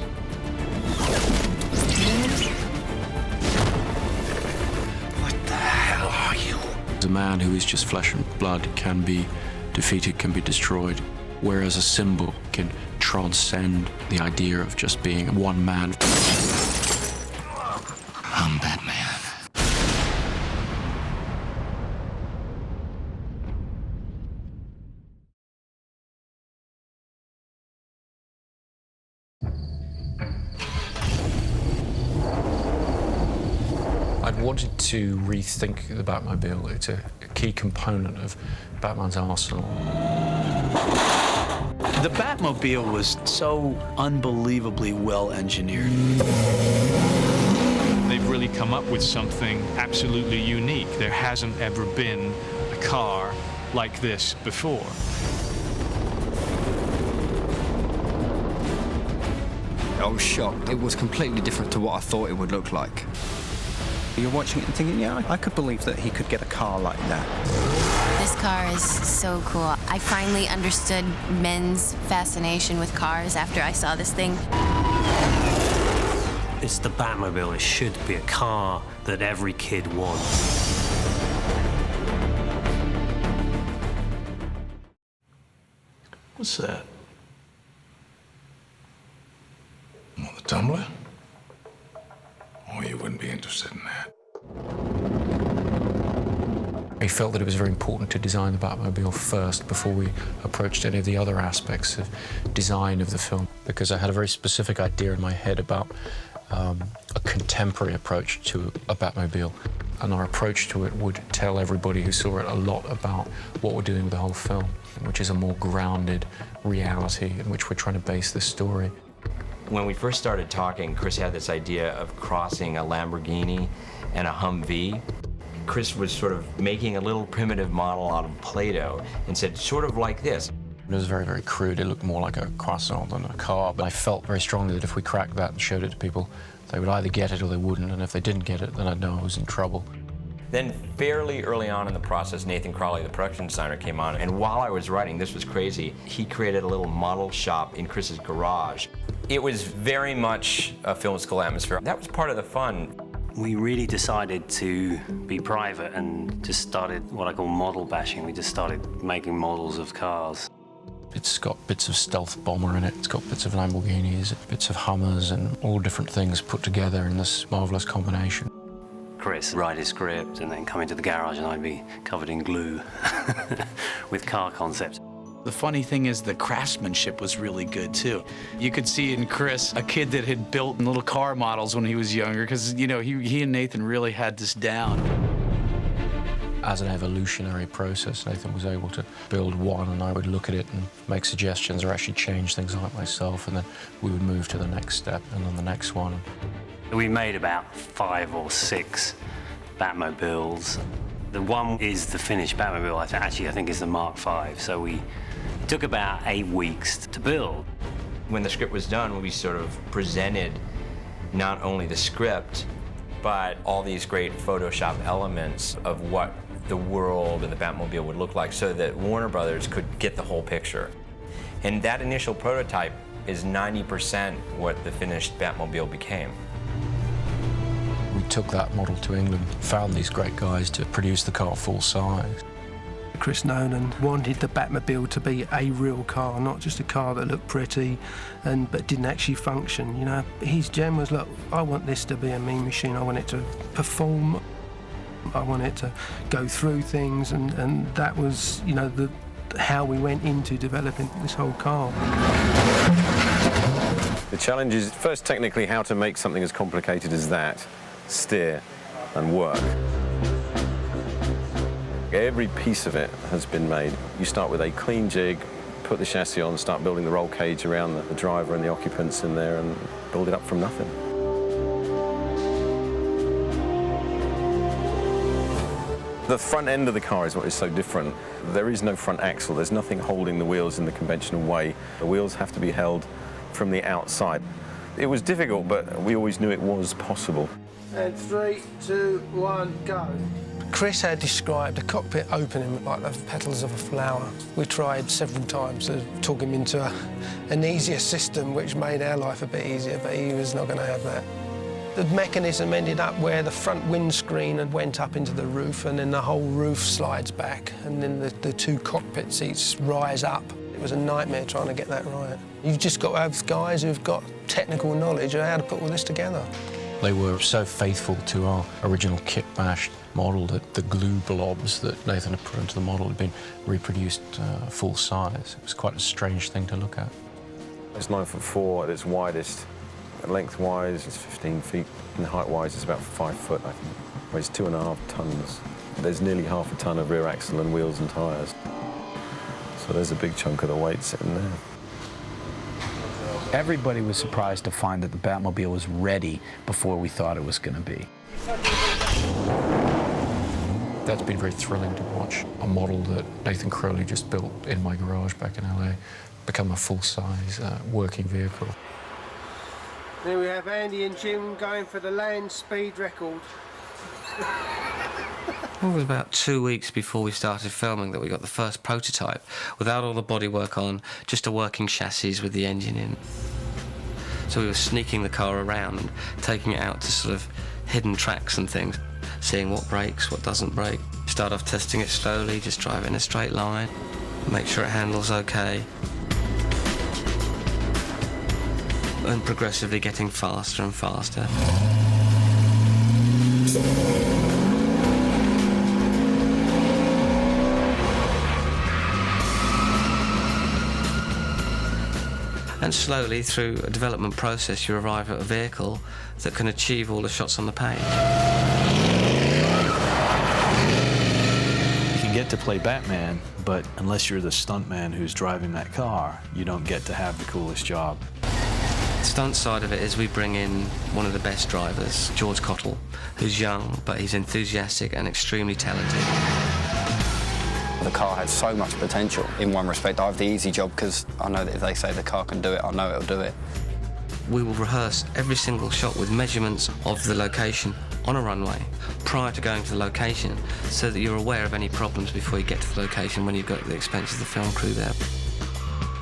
What the hell are you? A man who is just flesh and blood can be defeated, can be destroyed, whereas a symbol can transcend the idea of just being one man. I'm Batman. I'd wanted to rethink the Batmobile. It's a key component of Batman's arsenal. The Batmobile was so unbelievably well engineered. They've really come up with something absolutely unique. There hasn't ever been a car like this before. I was shocked. It was completely different to what I thought it would look like. You're watching it and thinking, yeah, I could believe that he could get a car like that. This car is so cool. I finally understood men's fascination with cars after I saw this thing. It's the Batmobile. It should be a car that every kid wants. What's that? Want the tumbler? Oh, you wouldn't be interested in that. I felt that it was very important to design the Batmobile first before we approached any of the other aspects of design of the film, because I had a very specific idea in my head about a contemporary approach to a Batmobile. And our approach to it would tell everybody who saw it a lot about what we're doing with the whole film, which is a more grounded reality in which we're trying to base this story. When we first started talking, Chris had this idea of crossing a Lamborghini and a Humvee. Chris was sort of making a little primitive model out of Play-Doh and said, sort of like this. It was very, very crude. It looked more like a croissant than a car. But I felt very strongly that if we cracked that and showed it to people, they would either get it or they wouldn't. And if they didn't get it, then I'd know I was in trouble. Then fairly early on in the process, Nathan Crowley, the production designer, came on. And while I was writing, this was crazy, he created a little model shop in Chris's garage. It was very much a film school atmosphere. That was part of the fun. We really decided to be private and just started what I call model bashing. We just started making models of cars. It's got bits of stealth bomber in it. It's got bits of Lamborghinis, bits of Hummers, and all different things put together in this marvelous combination. Chris write his script and then come into the garage and I'd be covered in glue with car concepts. The funny thing is the craftsmanship was really good too. You could see in Chris a kid that had built little car models when he was younger, because you know he and Nathan really had this down. As an evolutionary process, Nathan was able to build one, and I would look at it and make suggestions or actually change things like myself, and then we would move to the next step and then the next one. We made about 5 or 6 Batmobiles. The one is the finished Batmobile, I think is the Mark V, so we took about 8 weeks to build. When the script was done, we sort of presented not only the script, but all these great Photoshop elements of what the world and the Batmobile would look like so that Warner Brothers could get the whole picture. And that initial prototype is 90% what the finished Batmobile became. We took that model to England, found these great guys to produce the car full size. Chris Nolan wanted the Batmobile to be a real car, not just a car that looked pretty but didn't actually function. You know, his gem was, look, I want this to be a mean machine. I want it to perform. I want it to go through things, and that was, you know, how we went into developing this whole car. The challenge is first technically how to make something as complicated as that steer and work. Every piece of it has been made. You start with a clean jig, put the chassis on, start building the roll cage around the driver and the occupants in there and build it up from nothing. The front end of the car is what is so different. There is no front axle. There's nothing holding the wheels in the conventional way. The wheels have to be held from the outside. It was difficult, but we always knew it was possible. And 3, 2, 1, go. Chris had described the cockpit opening like the petals of a flower. We tried several times to talk him into an easier system, which made our life a bit easier, but he was not going to have that. The mechanism ended up where the front windscreen went up into the roof, and then the whole roof slides back, and then the 2 cockpit seats rise up. It was a nightmare trying to get that right. You've just got to have guys who've got technical knowledge of how to put all this together. They were so faithful to our original kit bash model that the glue blobs that Nathan had put into the model had been reproduced full size. It was quite a strange thing to look at. It's 9'4" at its widest. Lengthwise, it's 15 feet, and height-wise, it's about 5 foot, I think. It weighs 2.5 tons. There's nearly half a ton of rear axle and wheels and tyres. So there's a big chunk of the weight sitting there. Everybody was surprised to find that the Batmobile was ready before we thought it was going to be. That's been very thrilling to watch. A model that Nathan Crowley just built in my garage back in LA become a full-size working vehicle. There we have Andy and Jim going for the land speed record. It was about 2 weeks before we started filming that we got the first prototype, without all the bodywork on, just a working chassis with the engine in. So we were sneaking the car around and taking it out to sort of hidden tracks and things, seeing what brakes, what doesn't brake. Start off testing it slowly, just drive it in a straight line, make sure it handles okay. And progressively getting faster and faster. And slowly, through a development process, you arrive at a vehicle that can achieve all the shots on the page. You can get to play Batman, but unless you're the stuntman who's driving that car, you don't get to have the coolest job. The stunt side of it is we bring in one of the best drivers, George Cottle, who's young, but he's enthusiastic and extremely talented. The car had so much potential. In one respect, I have the easy job because I know that if they say the car can do it, I know it'll do it. We will rehearse every single shot with measurements of the location on a runway prior to going to the location so that you're aware of any problems before you get to the location when you've got the expense of the film crew there.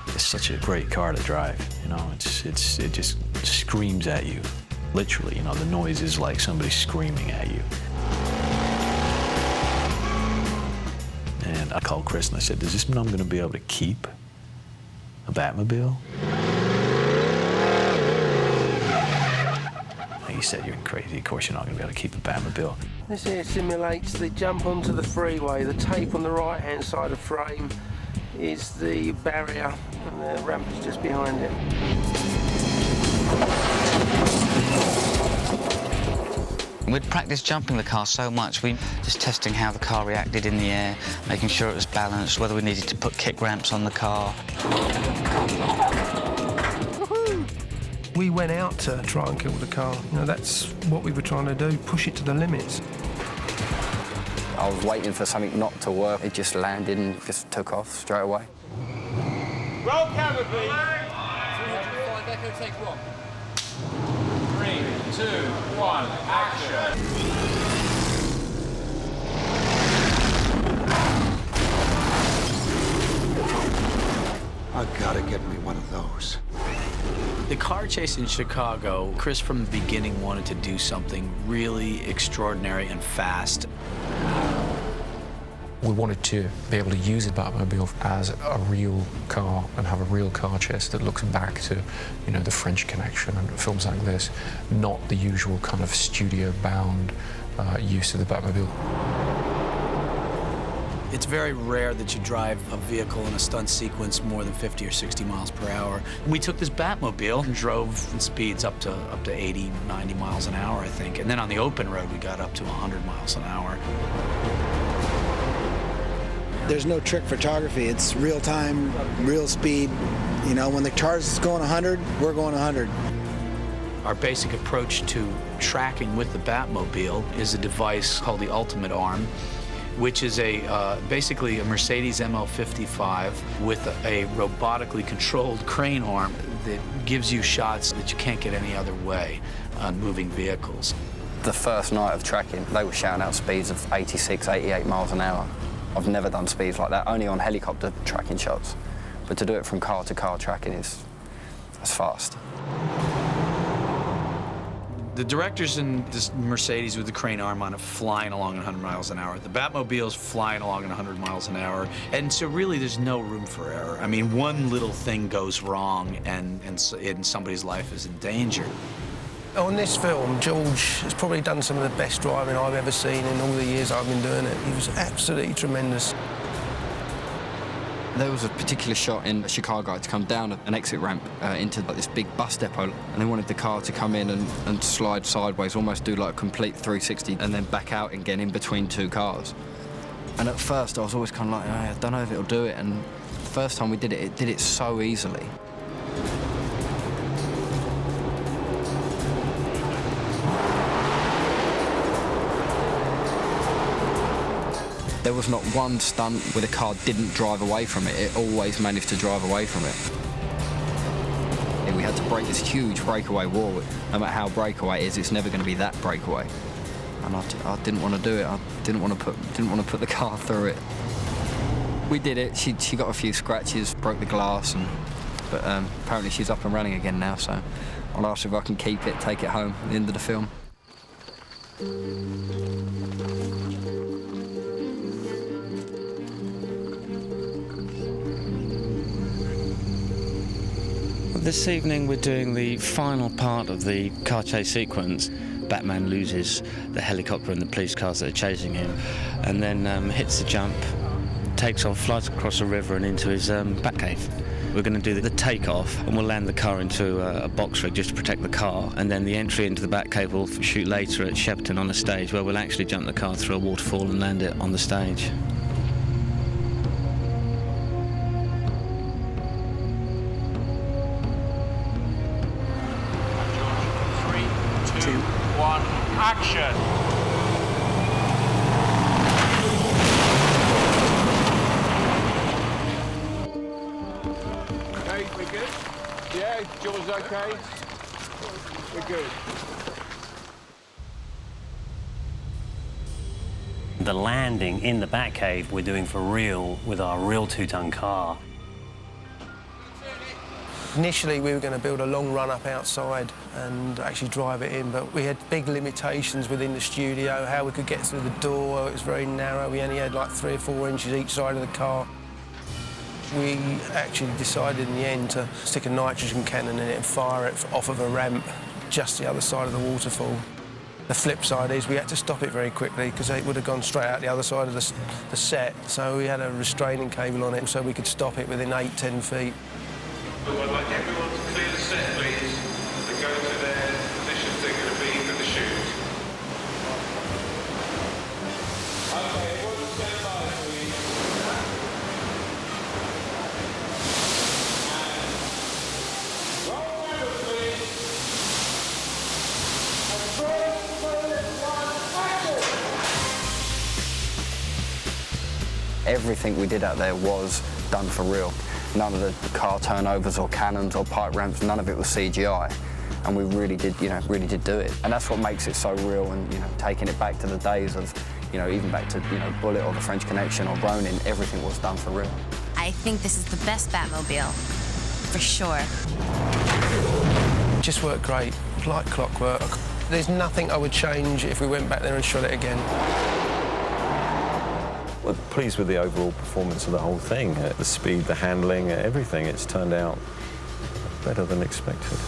It's such a great car to drive, you know, it just screams at you, literally, you know, the noise is like somebody screaming at you. And I called Chris and I said, does this mean I'm going to be able to keep a Batmobile? And he said, you're crazy, of course you're not going to be able to keep a Batmobile. This here simulates the jump onto the freeway. The tape on the right-hand side of frame is the barrier, and the ramp is just behind it. We'd practiced jumping the car so much, we just testing how the car reacted in the air, making sure it was balanced, whether we needed to put kick ramps on the car. We went out to try and kill the car. You know, that's what we were trying to do, push it to the limits. I was waiting for something not to work. It just landed and just took off straight away. Roll camera, please. 305 Echo, take 1. 3, 2, 1, action. I've got to get me one of those. The car chase in Chicago, Chris from the beginning wanted to do something really extraordinary and fast. We wanted to be able to use the Batmobile as a real car and have a real car chase that looks back to, you know, the French Connection and films like this, not the usual kind of studio-bound use of the Batmobile. It's very rare that you drive a vehicle in a stunt sequence more than 50 or 60 miles per hour. We took this Batmobile and drove speeds up to 80, 90 miles an hour, I think. And then on the open road, we got up to 100 miles an hour. There's no trick photography. It's real time, real speed. You know, when the car's going 100, we're going 100. Our basic approach to tracking with the Batmobile is a device called the Ultimate Arm, which is basically a Mercedes ML55 with a robotically controlled crane arm that gives you shots that you can't get any other way on moving vehicles. The first night of tracking, they were shouting out speeds of 86, 88 miles an hour. I've never done speeds like that, only on helicopter tracking shots. But to do it from car to car tracking that's fast. The director's in this Mercedes with the crane arm on it, flying along at 100 miles an hour. The Batmobile's flying along at 100 miles an hour. And so really there's no room for error. I mean, one little thing goes wrong and somebody's life is in danger. On this film, George has probably done some of the best driving I've ever seen in all the years I've been doing it. He was absolutely tremendous. There was a particular shot in Chicago to come down an exit ramp into this big bus depot, and they wanted the car to come in and slide sideways, almost do like a complete 360, and then back out again in between two cars. And at first I was always kind of like, I don't know if it'll do it, and the first time we did it, it did it so easily. There was not one stunt where the car didn't drive away from it. It always managed to drive away from it. And we had to break this huge breakaway wall. No matter how breakaway it is, it's never going to be that breakaway. And I didn't want to do it. I didn't want to put the car through it. We did it. She got a few scratches, broke the glass, but apparently she's up and running again now. So I'll ask if I can keep it, take it home at the end of the film. This evening we're doing the final part of the car chase sequence. Batman loses the helicopter and the police cars that are chasing him, and then hits the jump, takes off, flies across a river and into his Batcave. We're going to do the takeoff, and we'll land the car into a box rig just to protect the car, and then the entry into the Batcave we'll shoot later at Shepperton on a stage where we'll actually jump the car through a waterfall and land it on the stage. 2, 1, action! Okay, we're good? Yeah, George's okay? We're good. The landing in the Batcave we're doing for real with our real 2-ton car. Initially, we were going to build a long run-up outside and actually drive it in, but we had big limitations within the studio, how we could get through the door. It was very narrow. We only had like 3 or 4 inches each side of the car. We actually decided in the end to stick a nitrogen cannon in it and fire it off of a ramp just the other side of the waterfall. The flip side is we had to stop it very quickly because it would have gone straight out the other side of the set. So we had a restraining cable on it so we could stop it within 8-10 feet. I'd like everyone to clear the set, please, and go to their positions they're going to be for the shoot. Okay, everyone stand by, please. And roll over, please. And 3, 2, 1, action! Everything we did out there was done for real. None of the car turnovers or cannons or pipe ramps, none of it was CGI. And we really did do it. And that's what makes it so real, and, taking it back to the days of, even back to, Bullet or The French Connection or Ronin, everything was done for real. I think this is the best Batmobile, for sure. It just worked great, like clockwork. There's nothing I would change if we went back there and shot it again. We're pleased with the overall performance of the whole thing. The speed, the handling, everything. It's turned out better than expected.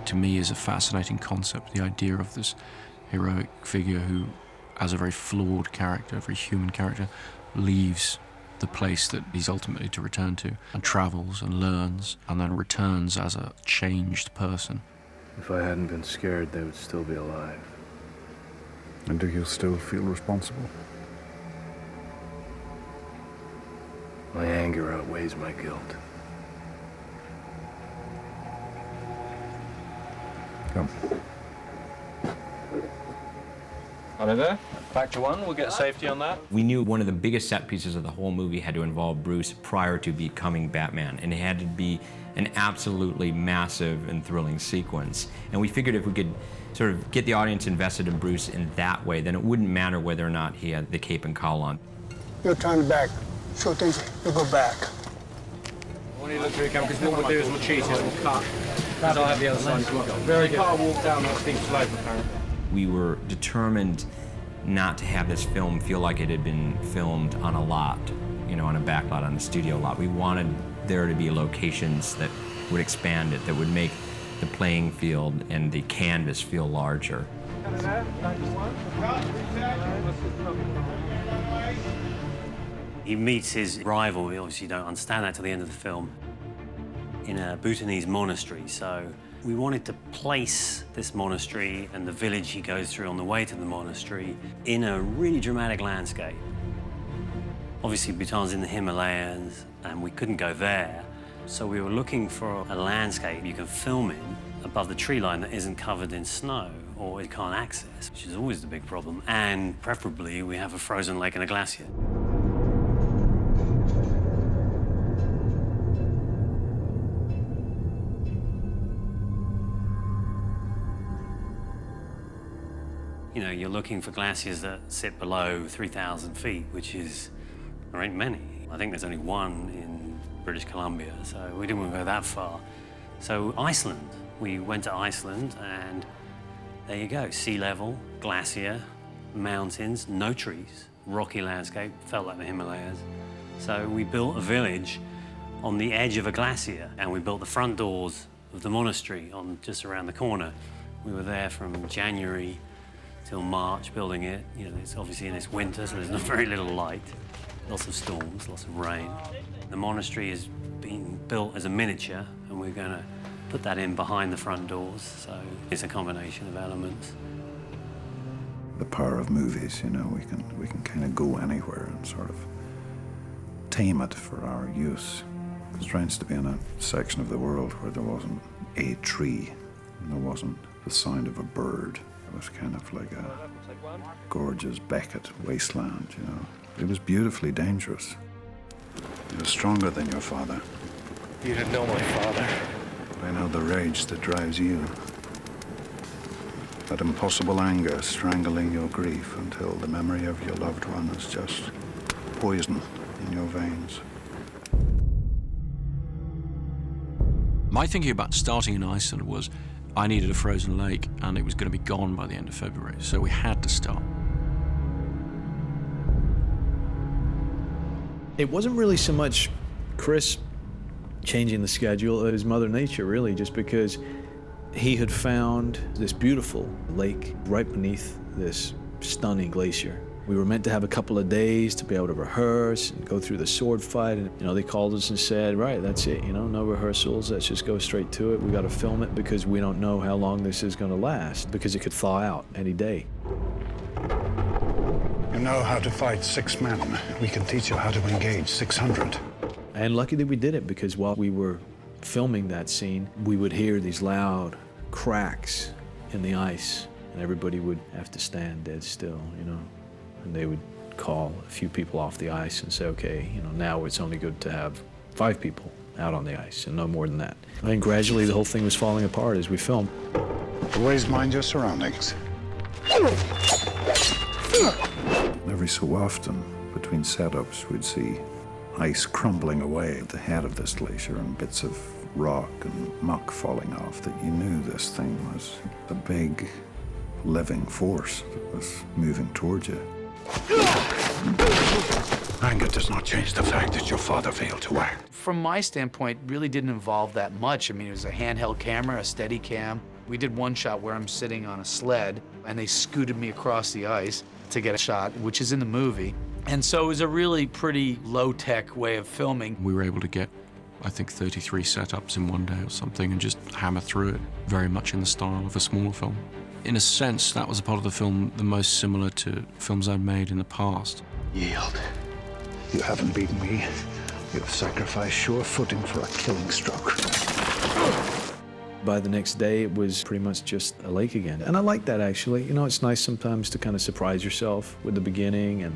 To me is a fascinating concept, the idea of this heroic figure who, as a very flawed character, a very human character, leaves the place that he's ultimately to return to and travels and learns and then returns as a changed person. If I hadn't been scared, they would still be alive. And do you still feel responsible? My anger outweighs my guilt. Come. Hello there. Back to one. We'll get safety on that. We knew one of the biggest set pieces of the whole movie had to involve Bruce prior to becoming Batman, and it had to be an absolutely massive and thrilling sequence. And we figured if we could sort of get the audience invested in Bruce in that way, then it wouldn't matter whether or not he had the cape and cowl on. You'll turn back. Sure things. You'll go back. When you look through the camera, because what we'll do is we'll cheat it, we'll cut. Because I'll have the other side as well. Very good. Car walk down that steep slope, apparently. We were determined not to have this film feel like it had been filmed on a lot, you know, on a back lot, on a studio lot. We wanted there to be locations that would expand it, that would make the playing field and the canvas feel larger. He meets his rival, we obviously don't understand that till the end of the film, in a Bhutanese monastery. So we wanted to place this monastery and the village he goes through on the way to the monastery in a really dramatic landscape. Obviously, Bhutan's in the Himalayas, and we couldn't go there. So we were looking for a landscape you can film in above the tree line that isn't covered in snow or it can't access, which is always the big problem. And preferably, we have a frozen lake and a glacier. You know, you're looking for glaciers that sit below 3,000 feet, which is, there ain't many. I think there's only one in British Columbia, so we didn't want to go that far. So Iceland, we went to Iceland, and there you go, sea level, glacier, mountains, no trees, rocky landscape, felt like the Himalayas. So we built a village on the edge of a glacier, and we built the front doors of the monastery on just around the corner. We were there from January till March building it. You know, it's obviously in its winter, so there's not very little light. Lots of storms, lots of rain. The monastery is being built as a miniature, and we're going to put that in behind the front doors, so it's a combination of elements. The power of movies, you know, we can kind of go anywhere and sort of tame it for our use. It was strange to be in a section of the world where there wasn't a tree, and there wasn't the sound of a bird. It was kind of like a gorgeous Beckett wasteland, you know. It was beautifully dangerous. You're stronger than your father. You didn't know my father. I know the rage that drives you. That impossible anger strangling your grief until the memory of your loved one is just poison in your veins. My thinking about starting in Iceland was I needed a frozen lake, and it was going to be gone by the end of February, so we had to start. It wasn't really so much Chris changing the schedule, it was Mother Nature, really, just because he had found this beautiful lake right beneath this stunning glacier. We were meant to have a couple of days to be able to rehearse and go through the sword fight, and, you know, they called us and said, right, that's it, you know, no rehearsals, let's just go straight to it. We got to film it because we don't know how long this is going to last, because it could thaw out any day. You know how to fight 6 men. We can teach you how to engage 600. And lucky that we did it, because while we were filming that scene, we would hear these loud cracks in the ice, and everybody would have to stand dead still, you know. And they would call a few people off the ice and say, okay, you know, now it's only good to have 5 people out on the ice and no more than that. And gradually the whole thing was falling apart as we filmed. Always mind your surroundings. Every so often, between setups, we'd see ice crumbling away at the head of this glacier and bits of rock and muck falling off, that you knew this thing was a big, living force that was moving towards you. Anger does not change the fact that your father failed to act. From my standpoint, really didn't involve that much. I mean, it was a handheld camera, a steady cam. We did one shot where I'm sitting on a sled. and they scooted me across the ice to get a shot, which is in the movie. And so it was a really pretty low-tech way of filming. We were able to get, I think, 33 setups in one day or something and just hammer through it, very much in the style of a smaller film. In a sense, that was a part of the film the most similar to films I'd made in the past. Yield. You haven't beaten me. You have sacrificed sure footing for a killing stroke. By the next day, it was pretty much just a lake again. And I like that, actually. You know, it's nice sometimes to kind of surprise yourself with the beginning and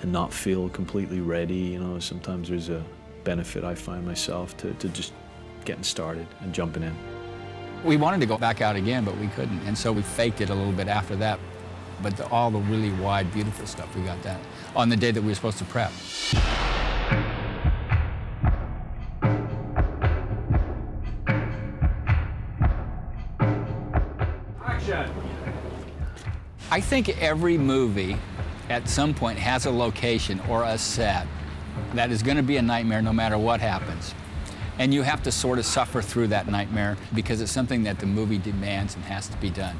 not feel completely ready. You know, sometimes there's a benefit, I find myself, to just getting started and jumping in. We wanted to go back out again, but we couldn't. And so we faked it a little bit after that. But all the really wide, beautiful stuff, we got that on the day that we were supposed to prep. I think every movie at some point has a location or a set that is going to be a nightmare no matter what happens. And you have to sort of suffer through that nightmare because it's something that the movie demands and has to be done.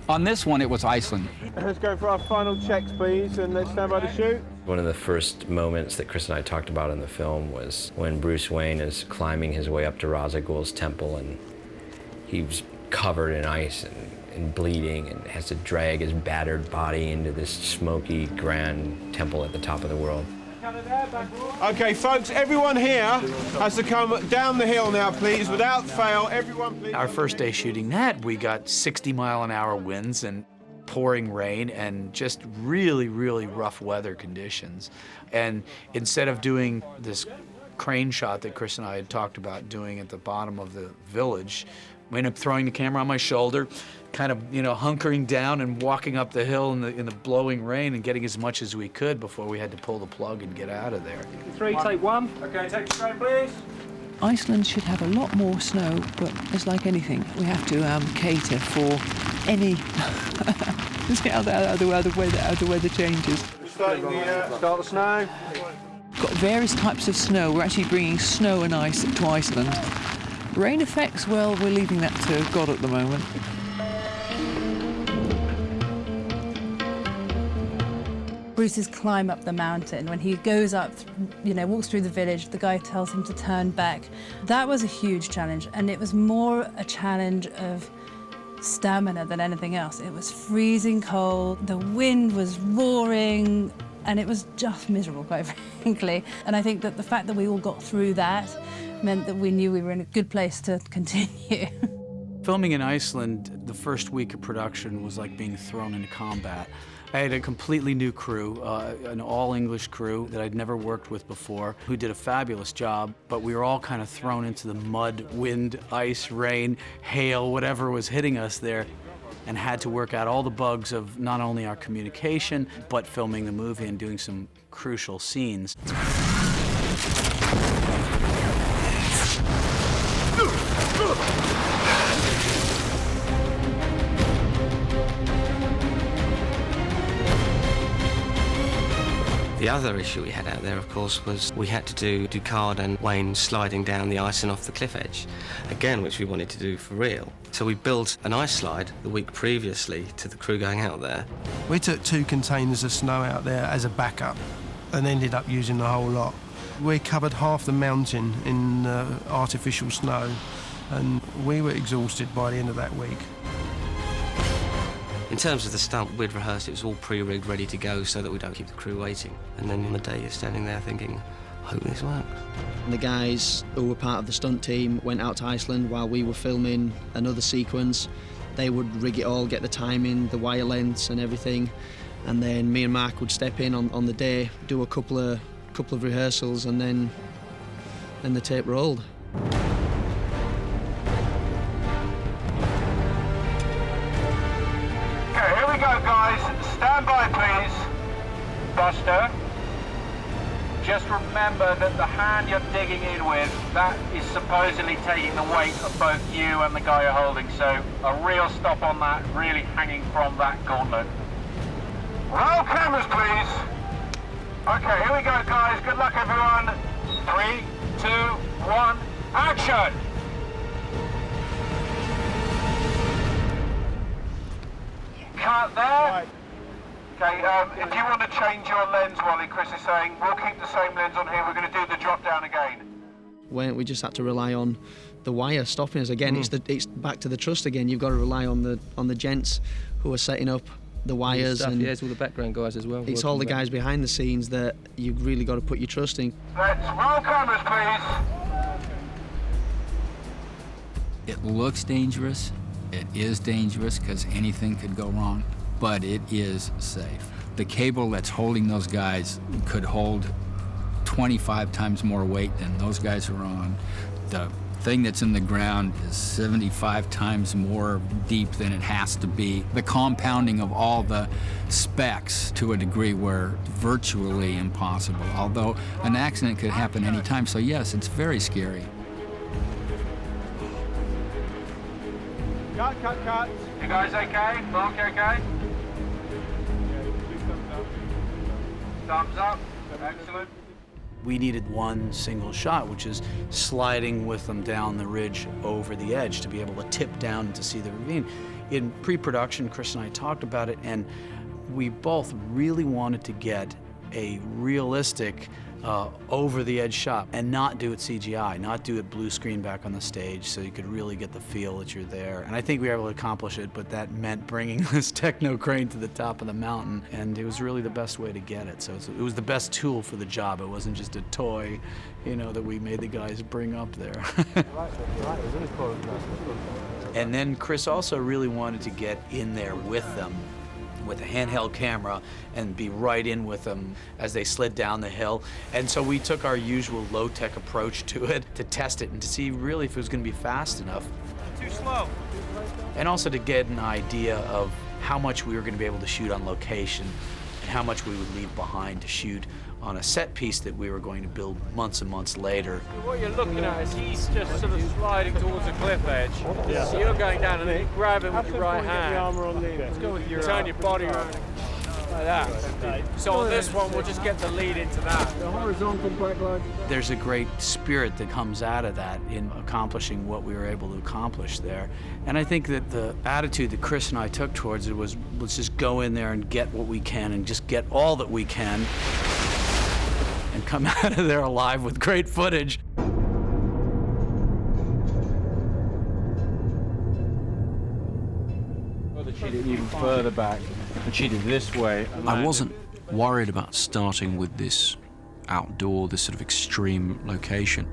On this one, it was Iceland. Let's go for our final checks, please, and let's stand by the shoot. One of the first moments that Chris and I talked about in the film was when Bruce Wayne is climbing his way up to Ra's al Ghul's temple, and he's covered in ice and bleeding and has to drag his battered body into this smoky, grand temple at the top of the world. Okay, folks, everyone here has to come down the hill now, please, without fail. Everyone, please. Our first day shooting that, we got 60-mile-an-hour winds and pouring rain and just really, really rough weather conditions. And instead of doing this crane shot that Chris and I had talked about doing at the bottom of the village, we ended up throwing the camera on my shoulder, kind of, you know, hunkering down and walking up the hill in the blowing rain and getting as much as we could before we had to pull the plug and get out of there. 3, take 1. Okay, take the strain, please. Iceland should have a lot more snow, but it's like anything. We have to cater for any the weather changes. Start the snow. Got various types of snow. We're actually bringing snow and ice to Iceland. Rain effects, well, we're leaving that to God at the moment. Bruce's climb up the mountain. When he goes up, you know, walks through the village, the guy tells him to turn back. That was a huge challenge, and it was more a challenge of stamina than anything else. It was freezing cold, the wind was roaring, and it was just miserable, quite frankly. And I think that the fact that we all got through that meant that we knew we were in a good place to continue. Filming in Iceland, the first week of production was like being thrown into combat. I had a completely new crew, an all-English crew that I'd never worked with before, who did a fabulous job, but we were all kind of thrown into the mud, wind, ice, rain, hail, whatever was hitting us there, and had to work out all the bugs of not only our communication, but filming the movie and doing some crucial scenes. The other issue we had out there, of course, was we had to do Ducard and Wayne sliding down the ice and off the cliff edge, again, which we wanted to do for real. So we built an ice slide the week previously to the crew going out there. We took 2 containers of snow out there as a backup and ended up using the whole lot. We covered half the mountain in artificial snow, and we were exhausted by the end of that week. In terms of the stunt, we'd rehearsed, it was all pre-rigged, ready to go so that we don't keep the crew waiting. And then on the day you're standing there thinking, I hope this works. The guys who were part of the stunt team went out to Iceland while we were filming another sequence. They would rig it all, get the timing, the wire lengths and everything. And then me and Mark would step in on the day, do a couple of rehearsals, and then the tape rolled. Go, guys. Stand by, please. Buster. Just remember that the hand you're digging in with, that is supposedly taking the weight of both you and the guy you're holding, so a real stop on that, really hanging from that gauntlet. Roll cameras, please. Okay, here we go, guys. Good luck, everyone. 3, 2, 1, action! cut there. Okay, if you want to change your lens, Wally, Chris is saying, we'll keep the same lens on here. We're going to do the drop down again. When we just had to rely on the wire stopping us again. It's back to the trust again. You've got to rely on the gents who are setting up the wires, and yeah, it's all the background guys as well. It's all the guys behind the scenes that you've really got to put your trust in. Let's roll cameras, please. It looks dangerous. It is dangerous because anything could go wrong, but it is safe. The cable that's holding those guys could hold 25 times more weight than those guys are on. The thing that's in the ground is 75 times more deep than it has to be. The compounding of all the specs to a degree where virtually impossible, although an accident could happen anytime. So yes, it's very scary. Cut. You guys okay? Mark, okay? Thumbs up. Excellent. We needed one single shot, which is sliding with them down the ridge over the edge to be able to tip down and to see the ravine. In pre-production, Chris and I talked about it, and we both really wanted to get a realistic over-the-edge shot and not do it CGI, not do it blue screen back on the stage so you could really get the feel that you're there. And I think we were able to accomplish it, but that meant bringing this techno crane to the top of the mountain, and it was really the best way to get it. So it was the best tool for the job. It wasn't just a toy, you know, that we made the guys bring up there. And then Chris also really wanted to get in there with them with a handheld camera and be right in with them as they slid down the hill. And so we took our usual low-tech approach to it to test it and to see really if it was going to be fast enough. Too slow. And also to get an idea of how much we were going to be able to shoot on location and how much we would leave behind to shoot on a set piece that we were going to build months and months later. What you're looking at is he's just sort of sliding towards a cliff edge. Yeah. So you're going down and then grab him with your right hand. Let's go with your turn your body around like that. So on this one, we'll just get the lead into that. The horizontal black line. There's a great spirit that comes out of that in accomplishing what we were able to accomplish there. And I think that the attitude that Chris and I took towards it was, let's just go in there and get what we can and just get all that we can and come out of there alive with great footage. Cheat it even further back and cheat it this way. I wasn't worried about starting with this outdoor, this sort of extreme location.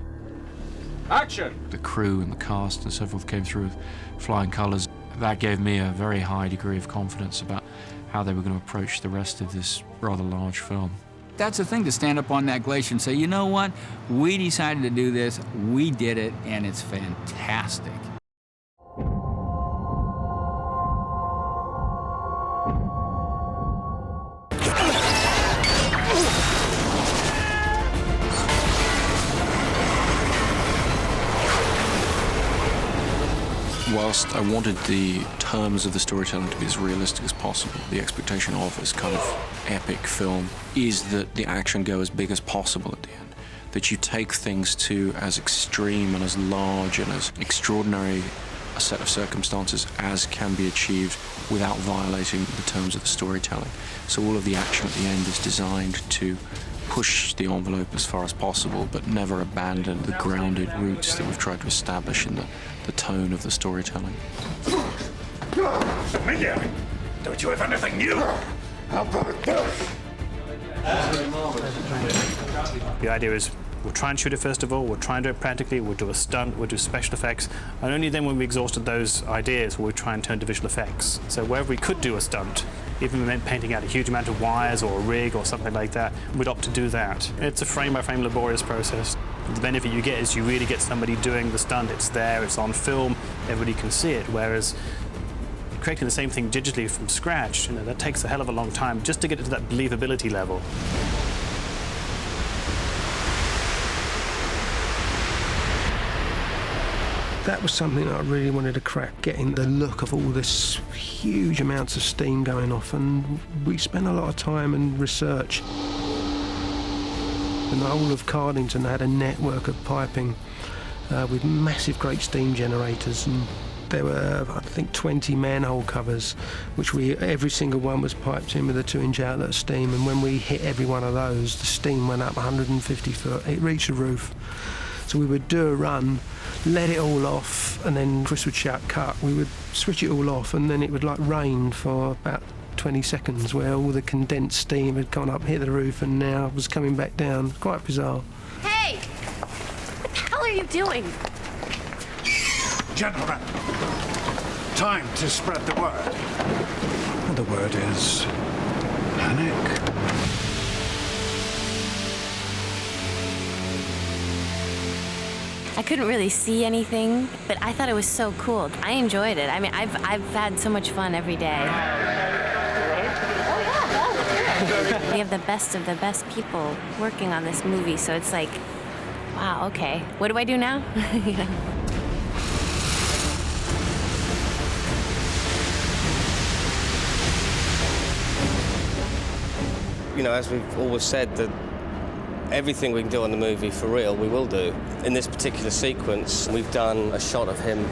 Action! The crew and the cast and so forth came through with flying colours. That gave me a very high degree of confidence about how they were going to approach the rest of this rather large film. That's the thing, to stand up on that glacier and say, you know what, we decided to do this, we did it, and it's fantastic. Whilst I wanted the terms of the storytelling to be as realistic as possible, the expectation of this kind of epic film is that the action go as big as possible at the end. That you take things to as extreme and as large and as extraordinary a set of circumstances as can be achieved without violating the terms of the storytelling. So all of the action at the end is designed to push the envelope as far as possible, but never abandon the grounded roots that we've tried to establish in the tone of the storytelling. Don't you have anything new? How about this? The idea is we'll try and shoot it first of all, we'll try and do it practically, we'll do a stunt, we'll do special effects, and only then when we exhausted those ideas will we try and turn to visual effects. So wherever we could do a stunt, even if it meant painting out a huge amount of wires or a rig or something like that, we'd opt to do that. It's a frame-by-frame laborious process. The benefit you get is you really get somebody doing the stunt. It's there, it's on film, everybody can see it, whereas creating the same thing digitally from scratch, you know, that takes a hell of a long time just to get it to that believability level. That was something that I really wanted to crack, getting the look of all this huge amounts of steam going off, and we spent a lot of time and research. And the whole of Cardington had a network of piping with massive great steam generators, and There were, I think, 20 manhole covers, which every single one was piped in with a 2-inch outlet of steam, and when we hit every one of those, the steam went up 150 foot. It reached the roof. So we would do a run, let it all off, and then Chris would shout, cut. We would switch it all off, and then it would like rain for about 20 seconds, where all the condensed steam had gone up, hit the roof, and now was coming back down. Quite bizarre. Hey! What the hell are you doing? Gentlemen, time to spread the word. The word is panic. I couldn't really see anything, but I thought it was so cool. I enjoyed it. I mean, I've had so much fun every day. We have the best of the best people working on this movie, so it's like, wow, okay. What do I do now? You know? You know, as we've always said, that everything we can do on the movie for real, we will do. In this particular sequence, we've done a shot of him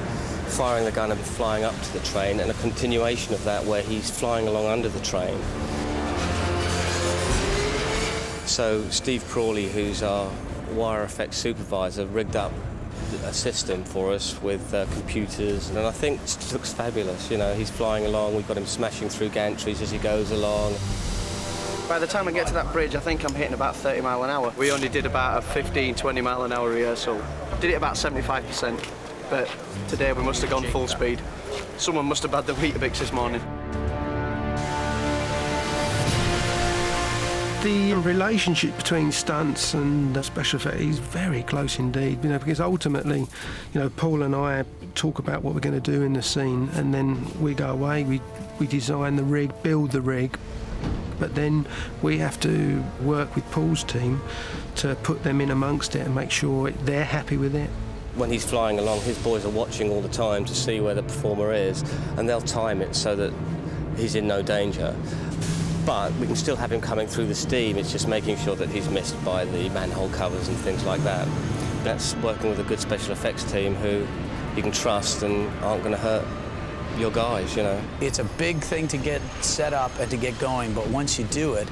firing the gun and flying up to the train, and a continuation of that where he's flying along under the train. So Steve Crawley, who's our wire effects supervisor, rigged up a system for us with computers, and I think it looks fabulous. You know, he's flying along, we've got him smashing through gantries as he goes along. By the time I get to that bridge, I think I'm hitting about 30 mile an hour. We only did about a 15, 20 mile an hour rehearsal. Did it about 75%, but today we must have gone full speed. Someone must have had the Weetabix this morning. The relationship between stunts and special effects is very close indeed, you know, because ultimately, you know, Paul and I talk about what we're going to do in the scene, and then we go away, we design the rig, build the rig, but then we have to work with Paul's team to put them in amongst it and make sure they're happy with it. When he's flying along, his boys are watching all the time to see where the performer is, and they'll time it so that he's in no danger. But we can still have him coming through the steam. It's just making sure that he's missed by the manhole covers and things like that. That's working with a good special effects team who you can trust and aren't going to hurt your guys, you know. It's a big thing to get set up and to get going, but once you do it,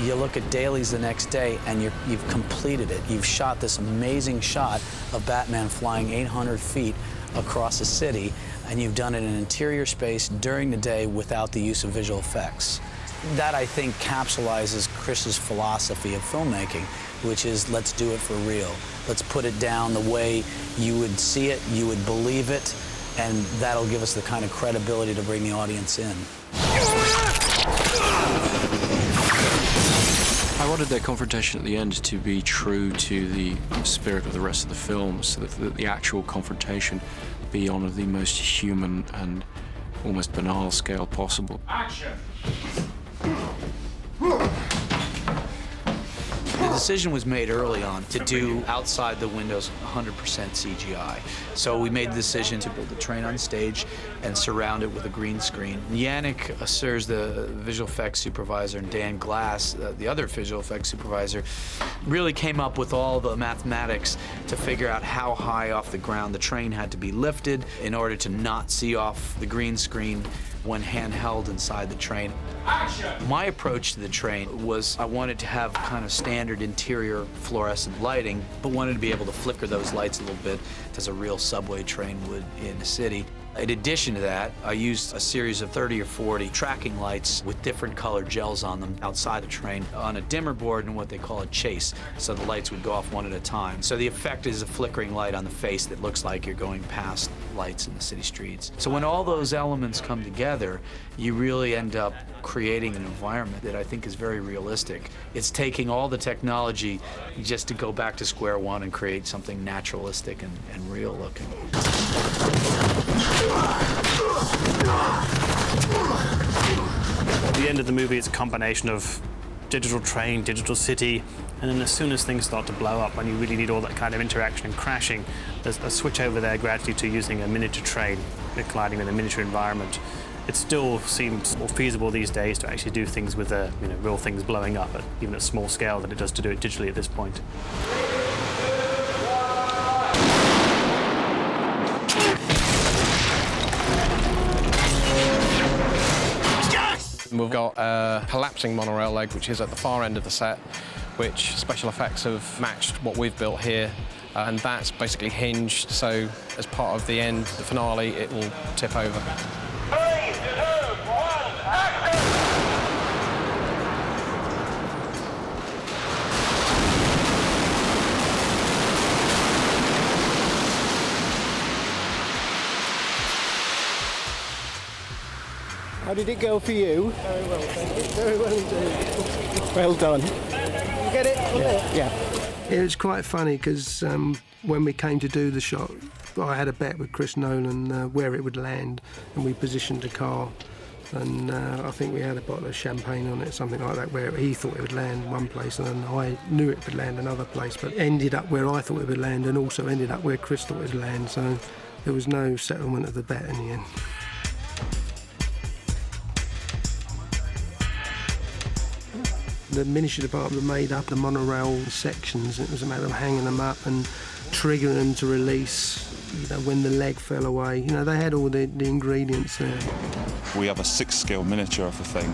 you look at dailies the next day and you've completed it. You've shot this amazing shot of Batman flying 800 feet across a city, and you've done it in an interior space during the day without the use of visual effects. That, I think, capsulizes Chris's philosophy of filmmaking, which is let's do it for real. Let's put it down the way you would see it, you would believe it, and that'll give us the kind of credibility to bring the audience in. I wanted their confrontation at the end to be true to the spirit of the rest of the film, so that the actual confrontation be on the most human and almost banal scale possible. Action! The decision was made early on to do outside the windows 100% CGI. So we made the decision to build the train on stage and surround it with a green screen. Yannick Assers, the visual effects supervisor, and Dan Glass, the other visual effects supervisor, really came up with all the mathematics to figure out how high off the ground the train had to be lifted in order to not see off the green screen when handheld inside the train. Action! My approach to the train was I wanted to have kind of standard interior fluorescent lighting, but wanted to be able to flicker those lights a little bit as a real subway train would in a city. In addition to that, I used a series of 30 or 40 tracking lights with different colored gels on them outside the train on a dimmer board and what they call a chase, so the lights would go off one at a time. So the effect is a flickering light on the face that looks like you're going past lights in the city streets. So when all those elements come together, you really end up creating an environment that I think is very realistic. It's taking all the technology just to go back to square one and create something naturalistic and real looking. At the end of the movie, it's a combination of digital train, digital city, and then as soon as things start to blow up and you really need all that kind of interaction and crashing, there's a switch over there gradually to using a miniature train, colliding with a miniature environment. It still seems more feasible these days to actually do things with real things blowing up, even at small scale, than it does to do it digitally at this point. We've got a collapsing monorail leg, which is at the far end of the set, which special effects have matched what we've built here. And that's basically hinged, so as part of the end, the finale, it will tip over. 3, 2, 1, action! How did it go for you? Very well, thank you. Very well indeed. Well done. You get it? Yeah. It was quite funny because when we came to do the shot, I had a bet with Chris Nolan where it would land, and we positioned the car, and I think we had a bottle of champagne on it, something like that, where he thought it would land one place and I knew it would land another place, but ended up where I thought it would land and also ended up where Chris thought it would land, so there was no settlement of the bet in the end. The miniature department made up the monorail sections. It was a matter of hanging them up and triggering them to release, you know, when the leg fell away. You know, they had all the ingredients there. We have a 6-scale miniature of the thing,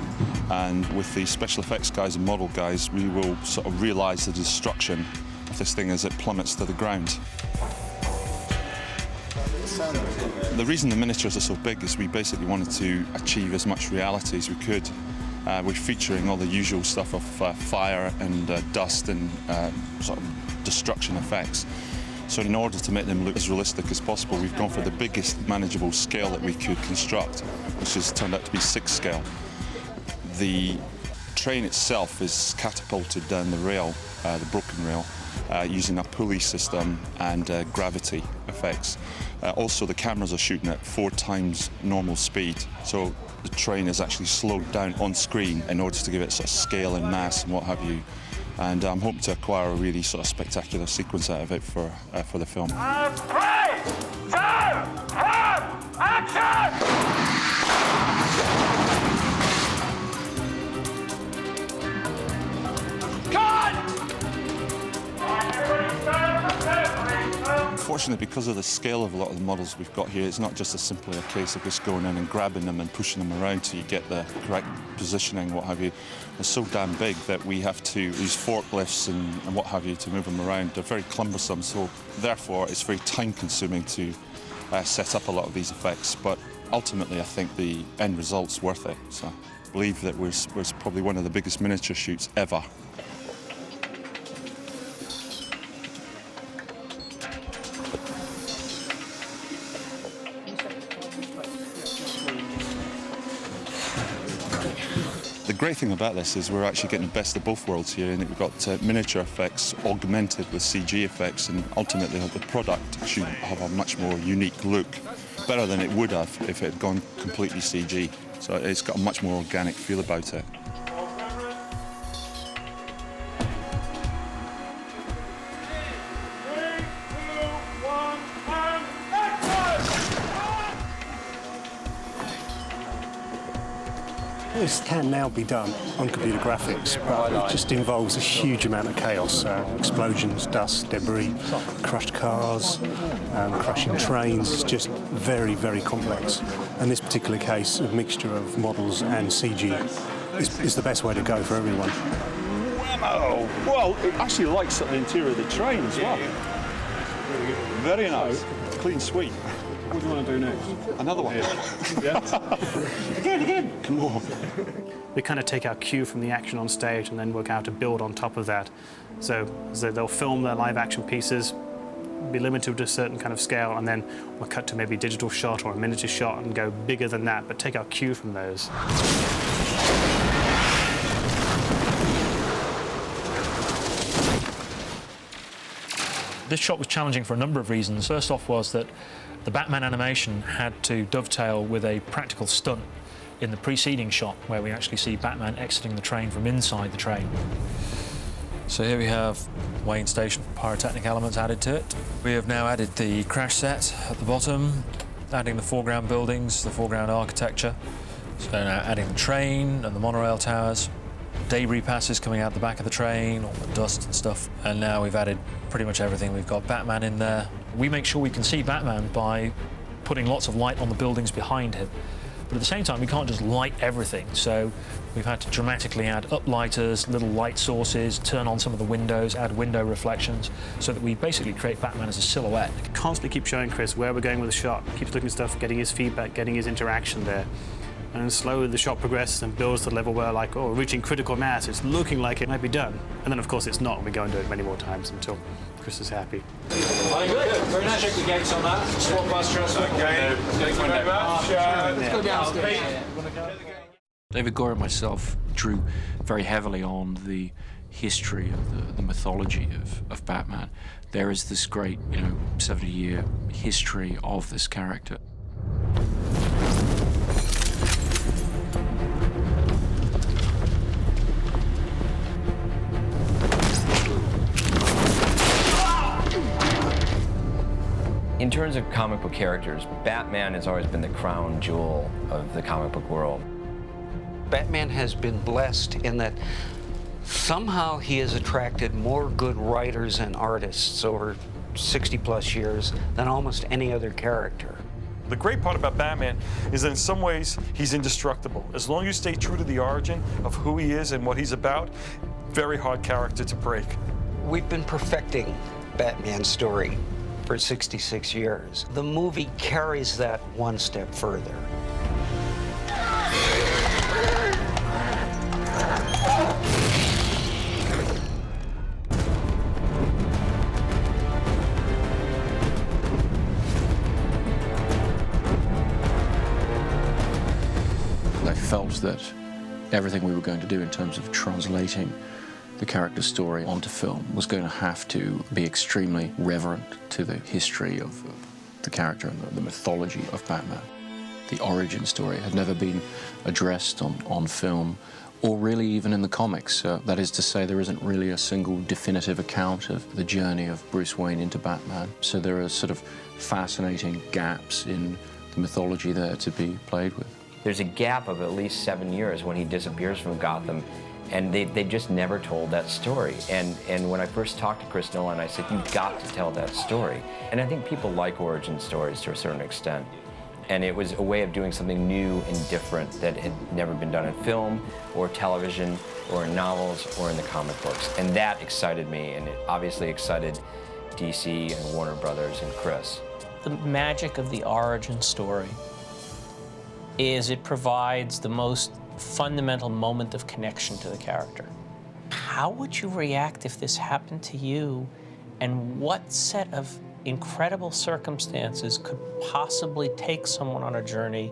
and with the special effects guys and model guys, we will sort of realise the destruction of this thing as it plummets to the ground. The reason the miniatures are so big is we basically wanted to achieve as much reality as we could. We're featuring all the usual stuff of fire and dust and sort of destruction effects. So in order to make them look as realistic as possible, we've gone for the biggest manageable scale that we could construct, which has turned out to be 6-scale. The train itself is catapulted down the rail, the broken rail, using a pulley system and gravity effects. Also, the cameras are shooting at 4 times normal speed, so the train is actually slowed down on screen in order to give it sort of scale and mass and what have you. And I'm hoping to acquire a really sort of spectacular sequence out of it for the film. 3, 2, 1, action! Unfortunately, because of the scale of a lot of the models we've got here, it's not just simply a case of just going in and grabbing them and pushing them around till you get the correct positioning, what have you. They're so damn big that we have to use forklifts and what have you to move them around. They're very cumbersome, so therefore it's very time-consuming to set up a lot of these effects. But ultimately, I think the end result's worth it. So I believe that we're probably one of the biggest miniature shoots ever. The great thing about this is we're actually getting the best of both worlds here, and we've got miniature effects augmented with CG effects, and ultimately the product should have a much more unique look, better than it would have if it had gone completely CG. So it's got a much more organic feel about it. This can now be done on computer graphics, but it just involves a huge amount of chaos. Explosions, dust, debris, crushed cars, crashing trains. It's just very, very complex. In this particular case, a mixture of models and CG is the best way to go for everyone. Wow! Well, it actually lights up the interior of the train as well. Very nice. Clean sweep. What do you want to do next? Another one. Yeah. Again. Come on. We kind of take our cue from the action on stage and then work out to build on top of that. So they'll film their live action pieces, be limited to a certain kind of scale, and then we'll cut to maybe a digital shot or a miniature shot and go bigger than that, but take our cue from those. This shot was challenging for a number of reasons. First off was that the Batman animation had to dovetail with a practical stunt in the preceding shot, where we actually see Batman exiting the train from inside the train. So here we have Wayne Station, pyrotechnic elements added to it. We have now added the crash set at the bottom, adding the foreground buildings, the foreground architecture. So now adding the train and the monorail towers, debris passes coming out the back of the train, all the dust and stuff. And now we've added pretty much everything. We've got Batman in there. We make sure we can see Batman by putting lots of light on the buildings behind him, But at the same time, we can't just light everything, so we've had to dramatically add uplighters, little light sources, turn on some of the windows, add window reflections, so that we basically create Batman as a silhouette. Constantly keep showing Chris where we're going with the shot, keeps looking at stuff, getting his feedback, getting his interaction there. And slowly the shot progresses and builds to the level where, like, oh, we're reaching critical mass, it's looking like it might be done. And then, of course, it's not, and we go and do it many more times until Chris is happy. Good. Very nice. Check the gates on that. Swap bus transfer. Okay. Thank you very much. Let's go downstairs. David Goyer and myself drew very heavily on the history of the mythology of Batman. There is this great, 70-year history of this character. In terms of comic book characters, Batman has always been the crown jewel of the comic book world. Batman has been blessed in that somehow he has attracted more good writers and artists over 60-plus years than almost any other character. The great part about Batman is that in some ways he's indestructible. As long as you stay true to the origin of who he is and what he's about, very hard character to break. We've been perfecting Batman's story for 66 years. The movie carries that one step further. I felt that everything we were going to do in terms of translating the character story onto film was going to have to be extremely reverent to the history of the character and the mythology of Batman. The origin story had never been addressed on film or really even in the comics. That is to say, there isn't really a single definitive account of the journey of Bruce Wayne into Batman. So there are sort of fascinating gaps in the mythology there to be played with. There's a gap of at least 7 years when he disappears from Gotham, and they just never told that story. And when I first talked to Chris Nolan, I said, you've got to tell that story. And I think people like origin stories to a certain extent. And it was a way of doing something new and different that had never been done in film or television or in novels or in the comic books. And that excited me, and it obviously excited DC and Warner Brothers and Chris. The magic of the origin story is it provides the most fundamental moment of connection to the character. How would you react if this happened to you, and what set of incredible circumstances could possibly take someone on a journey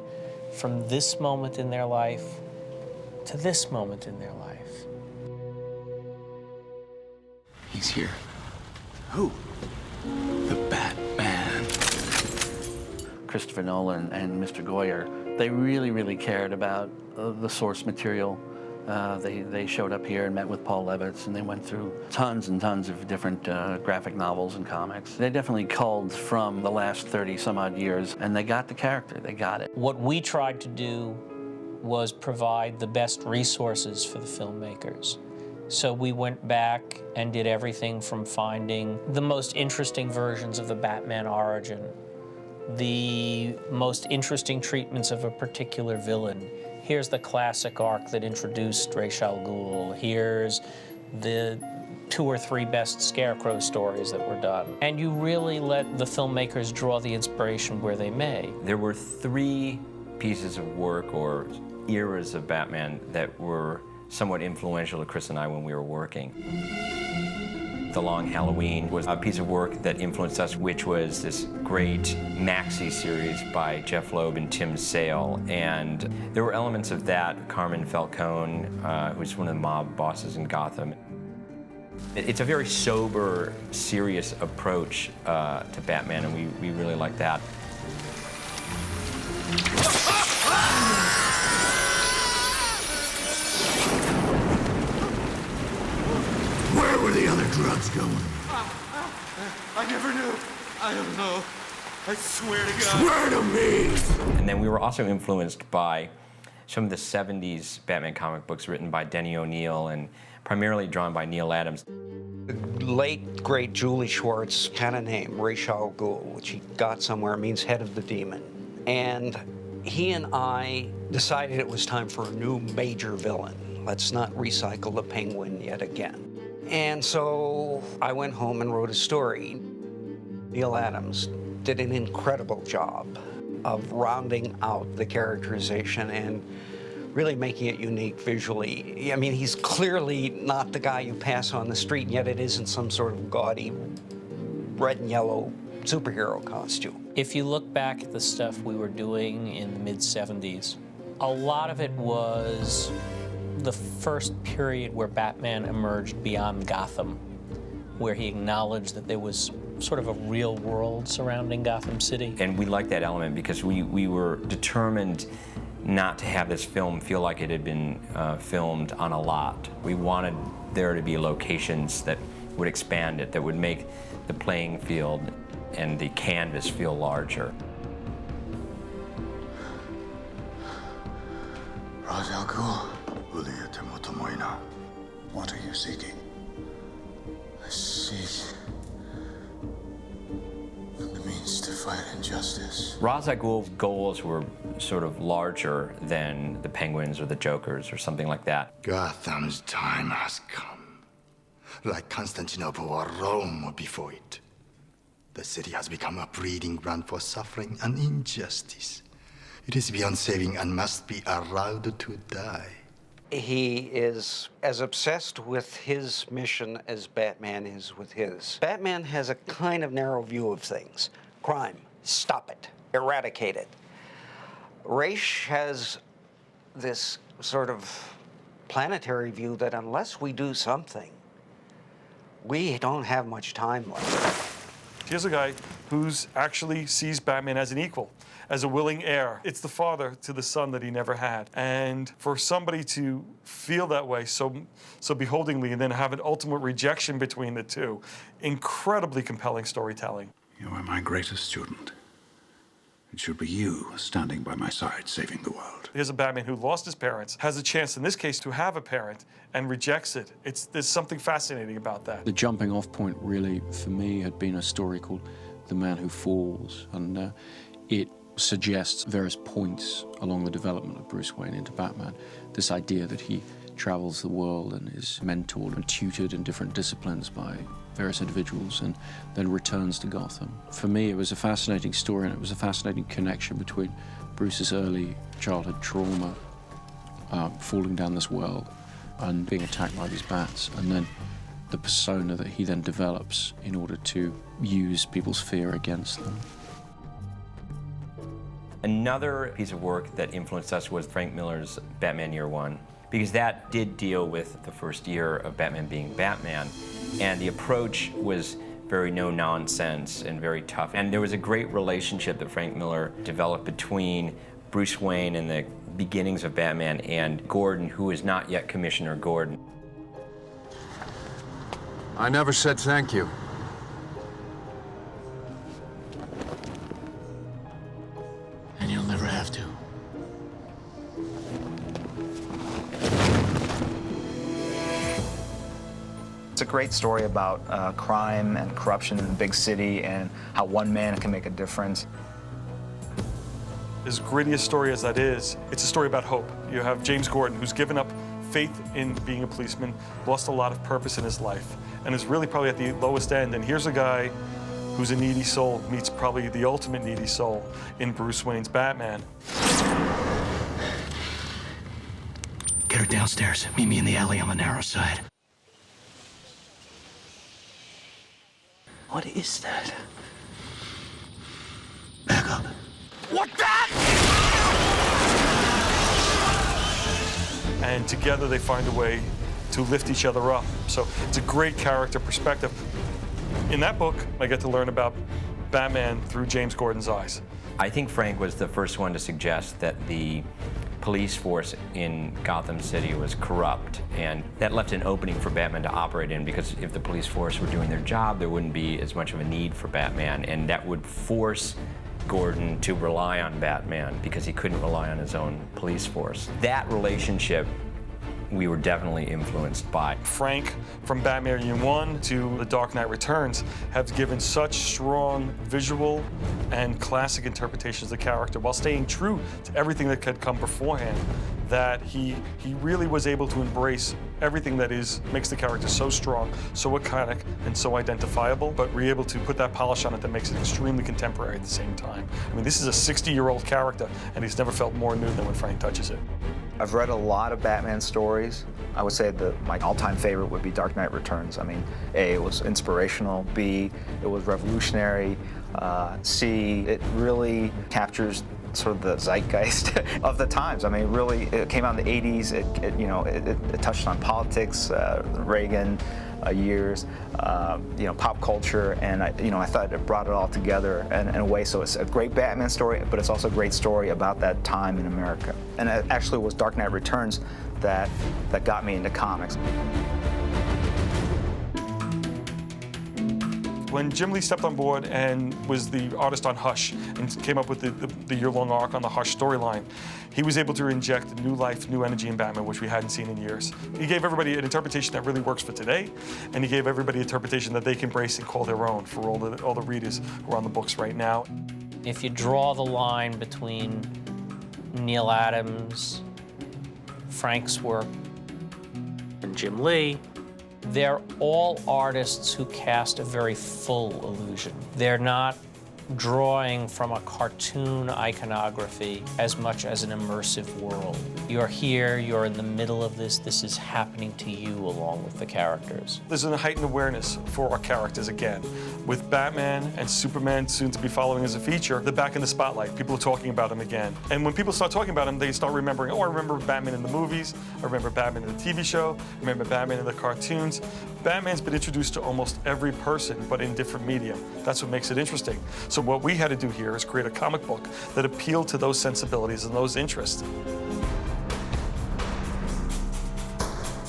from this moment in their life to this moment in their life? He's here. Who? The Batman. Christopher Nolan and Mr. Goyer, they really cared about the source material. They showed up here and met with Paul Levitz, and they went through tons and tons of different graphic novels and comics. They definitely culled from the last 30-some-odd years, and they got the character. They got it. What we tried to do was provide the best resources for the filmmakers. So we went back and did everything from finding the most interesting versions of the Batman origin, the most interesting treatments of a particular villain. Here's the classic arc that introduced Ra's al Ghul. Here's the 2 or 3 best Scarecrow stories that were done. And you really let the filmmakers draw the inspiration where they may. There were 3 pieces of work or eras of Batman that were somewhat influential to Chris and I when we were working. The Long Halloween was a piece of work that influenced us, which was this great maxi series by Jeff Loeb and Tim Sale. And there were elements of that. Carmine Falcone, who's one of the mob bosses in Gotham. It's a very sober, serious approach to Batman, and we really like that. Where were the other drugs going? I never knew. I don't know. I swear to God. Swear to me! And then we were also influenced by some of the 70s Batman comic books written by Denny O'Neil and primarily drawn by Neil Adams. The late, great Julie Schwartz had a name, Ra's al Ghul, which he got somewhere, means head of the demon. And he and I decided it was time for a new major villain. Let's not recycle the Penguin yet again. And so I went home and wrote a story. Neil Adams did an incredible job of rounding out the characterization and really making it unique visually. I mean, he's clearly not the guy you pass on the street, and yet it isn't some sort of gaudy red and yellow superhero costume. If you look back at the stuff we were doing in the mid-70s, a lot of it was the first period where Batman emerged beyond Gotham, where he acknowledged that there was sort of a real world surrounding Gotham City. And we liked that element because we were determined not to have this film feel like it had been filmed on a lot. We wanted there to be locations that would expand it, that would make the playing field and the canvas feel larger. Ra's al Ghul. What are you seeking? I seek the means to fight injustice. Ra's al Ghul's goals were sort of larger than the Penguins or the Jokers or something like that. Gotham's time has come. Like Constantinople or Rome before it. The city has become a breeding ground for suffering and injustice. It is beyond saving and must be allowed to die. He is as obsessed with his mission as Batman is with his. Batman has a kind of narrow view of things. Crime, stop it, eradicate it. Ra's has this sort of planetary view that unless we do something, we don't have much time left. Here's a guy who's actually sees Batman as an equal, as a willing heir. It's the father to the son that he never had. And for somebody to feel that way so beholdingly and then have an ultimate rejection between the two, incredibly compelling storytelling. You are my greatest student. It should be you standing by my side, saving the world. Here's a Batman who lost his parents, has a chance in this case to have a parent, and rejects it. There's something fascinating about that. The jumping off point really, for me, had been a story called The Man Who Falls, and it suggests various points along the development of Bruce Wayne into Batman. This idea that he travels the world and is mentored and tutored in different disciplines by various individuals and then returns to Gotham. For me, it was a fascinating story, and it was a fascinating connection between Bruce's early childhood trauma, falling down this well and being attacked by these bats, and then the persona that he then develops in order to use people's fear against them. Another piece of work that influenced us was Frank Miller's Batman Year One, because that did deal with the first year of Batman being Batman, and the approach was very no-nonsense and very tough. And there was a great relationship that Frank Miller developed between Bruce Wayne and the beginnings of Batman and Gordon, who is not yet Commissioner Gordon. I never said thank you. And you'll never have to. It's a great story about crime and corruption in the big city and how one man can make a difference. As gritty a story as that is, it's a story about hope. You have James Gordon, who's given up faith in being a policeman, lost a lot of purpose in his life, and is really probably at the lowest end. And here's a guy who's a needy soul, meets probably the ultimate needy soul in Bruce Wayne's Batman. Get her downstairs. Meet me in the alley on the narrow side. What is that? Back up. What that? And together they find a way to lift each other up. So it's a great character perspective. In that book, I get to learn about Batman through James Gordon's eyes. I think Frank was the first one to suggest that the police force in Gotham City was corrupt, and that left an opening for Batman to operate in, because if the police force were doing their job, there wouldn't be as much of a need for Batman, and that would force Gordon to rely on Batman because he couldn't rely on his own police force. That relationship we were definitely influenced by. Frank, from Batman Year One to The Dark Knight Returns, have given such strong visual and classic interpretations of the character while staying true to everything that had come beforehand, that he really was able to embrace everything that makes the character so strong, so iconic, and so identifiable, but we're able to put that polish on it that makes it extremely contemporary at the same time. I mean, this is a 60-year-old character, and he's never felt more new than when Frank touches it. I've read a lot of Batman stories. I would say that my all-time favorite would be Dark Knight Returns. I mean, A, it was inspirational. B, it was revolutionary. C, it really captures sort of the zeitgeist of the times. I mean, really, it came out in the 80s. It touched on politics, Reagan years, pop culture, and I thought it brought it all together in a way. So it's a great Batman story, but it's also a great story about that time in America. And it actually was Dark Knight Returns that got me into comics. When Jim Lee stepped on board and was the artist on Hush and came up with the year-long arc on the Hush storyline, he was able to inject new life, new energy in Batman, which we hadn't seen in years. He gave everybody an interpretation that really works for today, and he gave everybody an interpretation that they can embrace and call their own for all the readers who are on the books right now. If you draw the line between Neil Adams, Frank's work, and Jim Lee, they're all artists who cast a very full illusion. They're not drawing from a cartoon iconography as much as an immersive world. You're here, you're in the middle of this is happening to you along with the characters. There's a heightened awareness for our characters again. With Batman and Superman soon to be following as a feature, they're back in the spotlight. People are talking about them again. And when people start talking about them, they start remembering, oh, I remember Batman in the movies, I remember Batman in the TV show, I remember Batman in the cartoons. Batman's been introduced to almost every person, but in different medium. That's what makes it interesting. So what we had to do here is create a comic book that appealed to those sensibilities and those interests.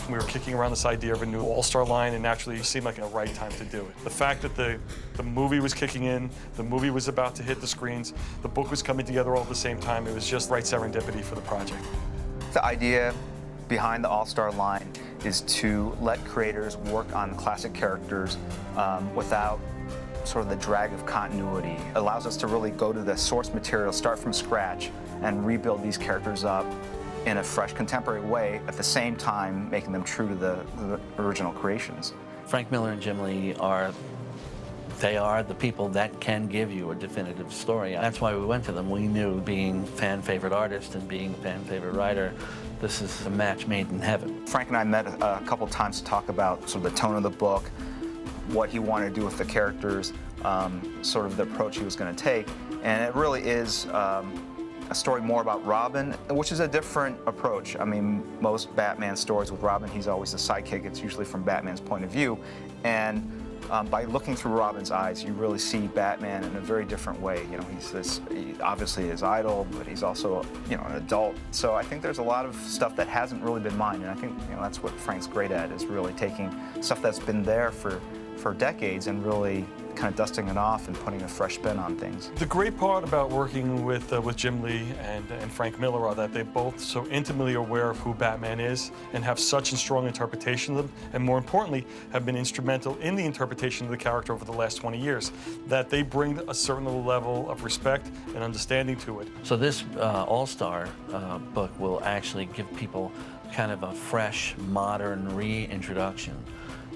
We were kicking around this idea of a new all-star line, and naturally it seemed like a right time to do it. The fact that the movie was kicking in, the movie was about to hit the screens, the book was coming together all at the same time, it was just right serendipity for the project. The idea behind the all-star line is to let creators work on classic characters without sort of the drag of continuity. It allows us to really go to the source material, start from scratch, and rebuild these characters up in a fresh, contemporary way, at the same time making them true to the original creations. Frank Miller and Jim Lee are the people that can give you a definitive story. That's why we went to them. We knew, being fan favorite artist and being fan favorite writer, this is a match made in heaven. Frank and I met a couple times to talk about sort of the tone of the book, what he wanted to do with the characters, sort of the approach he was going to take. And it really is a story more about Robin, which is a different approach. I mean, most Batman stories with Robin, he's always the sidekick. It's usually from Batman's point of view. And by looking through Robin's eyes, you really see Batman in a very different way. You know, he obviously his idol, but he's also, an adult. So I think there's a lot of stuff that hasn't really been mined, and I think, that's what Frank's great at, is really taking stuff that's been there for decades and really kind of dusting it off and putting a fresh spin on things. The great part about working with Jim Lee and Frank Miller are that they're both so intimately aware of who Batman is and have such a strong interpretation of him, and more importantly, have been instrumental in the interpretation of the character over the last 20 years, that they bring a certain level of respect and understanding to it. So this All-Star book will actually give people kind of a fresh, modern reintroduction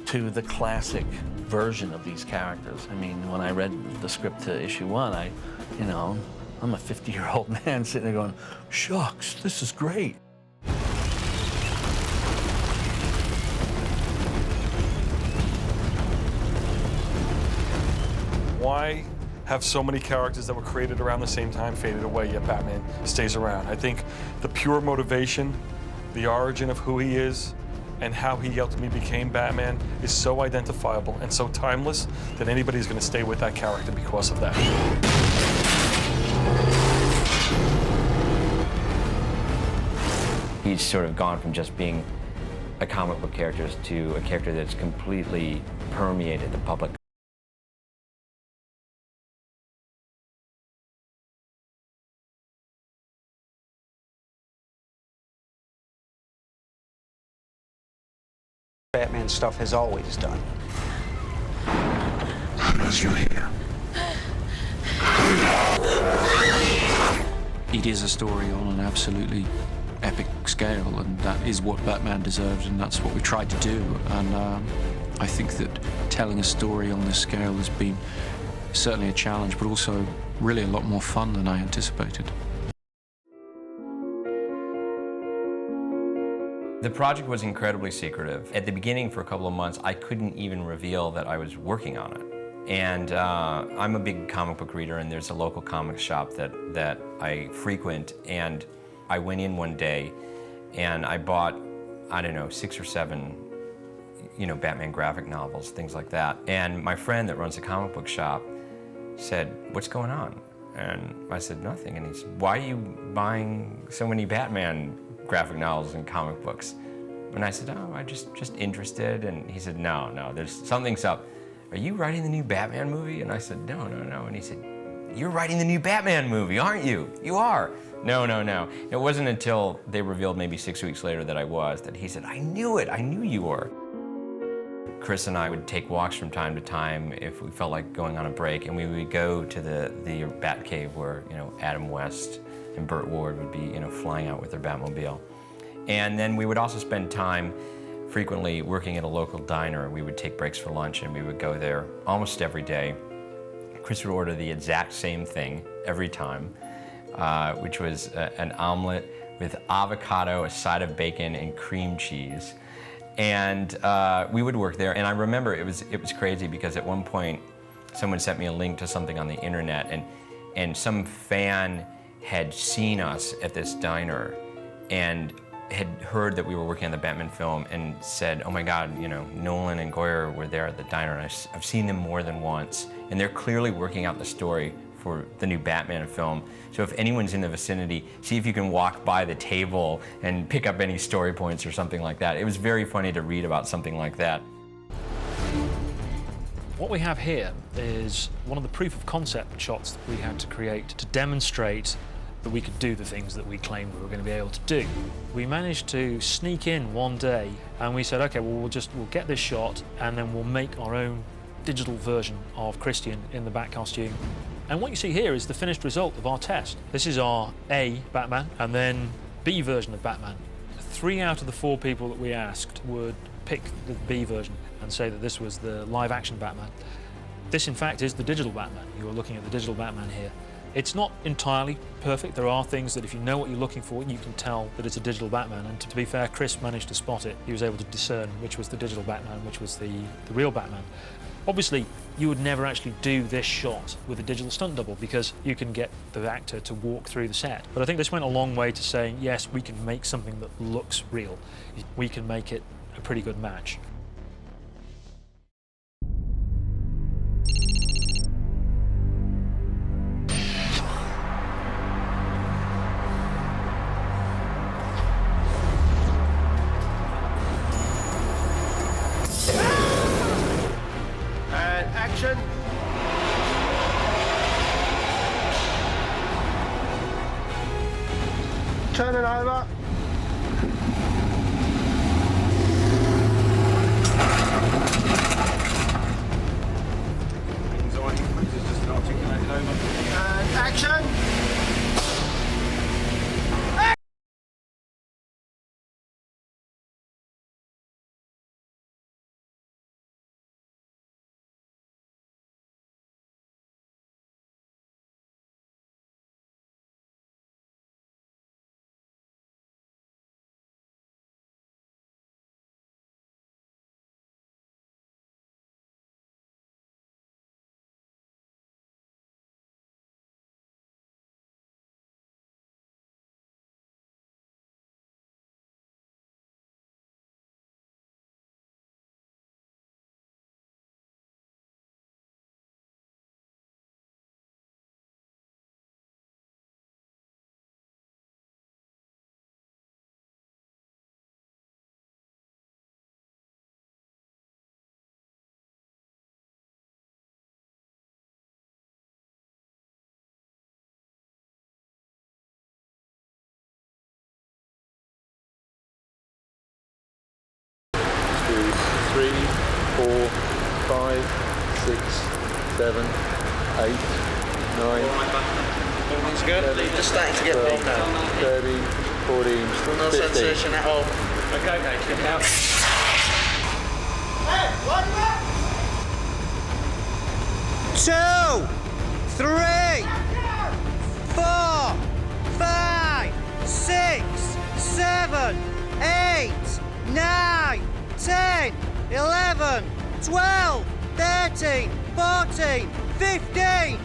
to the classic version of these characters. I mean, when I read the script to issue 1, I'm a 50-year-old man sitting there going, shucks, this is great. Why have so many characters that were created around the same time faded away, yet Batman stays around? I think the pure motivation, the origin of who he is, and how he ultimately became Batman is so identifiable and so timeless that anybody's going to stay with that character because of that. He's sort of gone from just being a comic book character to a character that's completely permeated the public Batman stuff has always done. As you hear. It is a story on an absolutely epic scale, and that is what Batman deserved, and that's what we tried to do. And I think that telling a story on this scale has been certainly a challenge, but also really a lot more fun than I anticipated. The project was incredibly secretive. At the beginning, for a couple of months, I couldn't even reveal that I was working on it. And I'm a big comic book reader, and there's a local comic shop that I frequent. And I went in one day, and I bought, I don't know, 6 or 7, Batman graphic novels, things like that. And my friend that runs the comic book shop said, "What's going on?" And I said, "Nothing." And he said, "Why are you buying so many Batman graphic novels and comic books?" And I said, "Oh, I'm just interested." And he said, No, something's up. "Are you writing the new Batman movie?" And I said, No. And he said, "You're writing the new Batman movie, aren't you?" "You are." No. It wasn't until they revealed maybe 6 weeks later that I was, that he said, "I knew it, I knew you were." Chris and I would take walks from time to time if we felt like going on a break, and we would go to the Batcave where, Adam West and Burt Ward would be, flying out with their Batmobile. And then we would also spend time frequently working at a local diner. We would take breaks for lunch, and we would go there almost every day. Chris would order the exact same thing every time, which was an omelet with avocado, a side of bacon, and cream cheese. And we would work there, and I remember it was crazy because at one point someone sent me a link to something on the internet, and some fan had seen us at this diner and had heard that we were working on the Batman film and said, "Oh my God, Nolan and Goyer were there at the diner, and I've seen them more than once, and they're clearly working out the story for the new Batman film. So if anyone's in the vicinity, see if you can walk by the table and pick up any story points or something like that." It was very funny to read about something like that. What we have here is one of the proof of concept shots that we had to create to demonstrate that we could do the things that we claimed we were going to be able to do. We managed to sneak in one day, and we said, okay, well, we'll get this shot, and then we'll make our own digital version of Christian in the Bat costume. And what you see here is the finished result of our test. This is our A Batman, and then B version of Batman. 3 out of the 4 people that we asked would pick the B version and say that this was the live-action Batman. This, in fact, is the digital Batman. You are looking at the digital Batman here. It's not entirely perfect. There are things that if you know what you're looking for, you can tell that it's a digital Batman. And to be fair, Chris managed to spot it. He was able to discern which was the digital Batman, which was the real Batman. Obviously, you would never actually do this shot with a digital stunt double because you can get the actor to walk through the set. But I think this went a long way to saying, yes, we can make something that looks real. We can make it a pretty good match. Action! Turning over. And action! 4, 5, 6, 7, 8, 9. Everything's good? Just starting to get warm now. 30, 14, Still no 15. sensation at all. Okay, mate, get out. Hey, what are you at? 2, 3, 4, 5, 6, 7, 8, 9, 10, 11, 12, 13, 14, 15,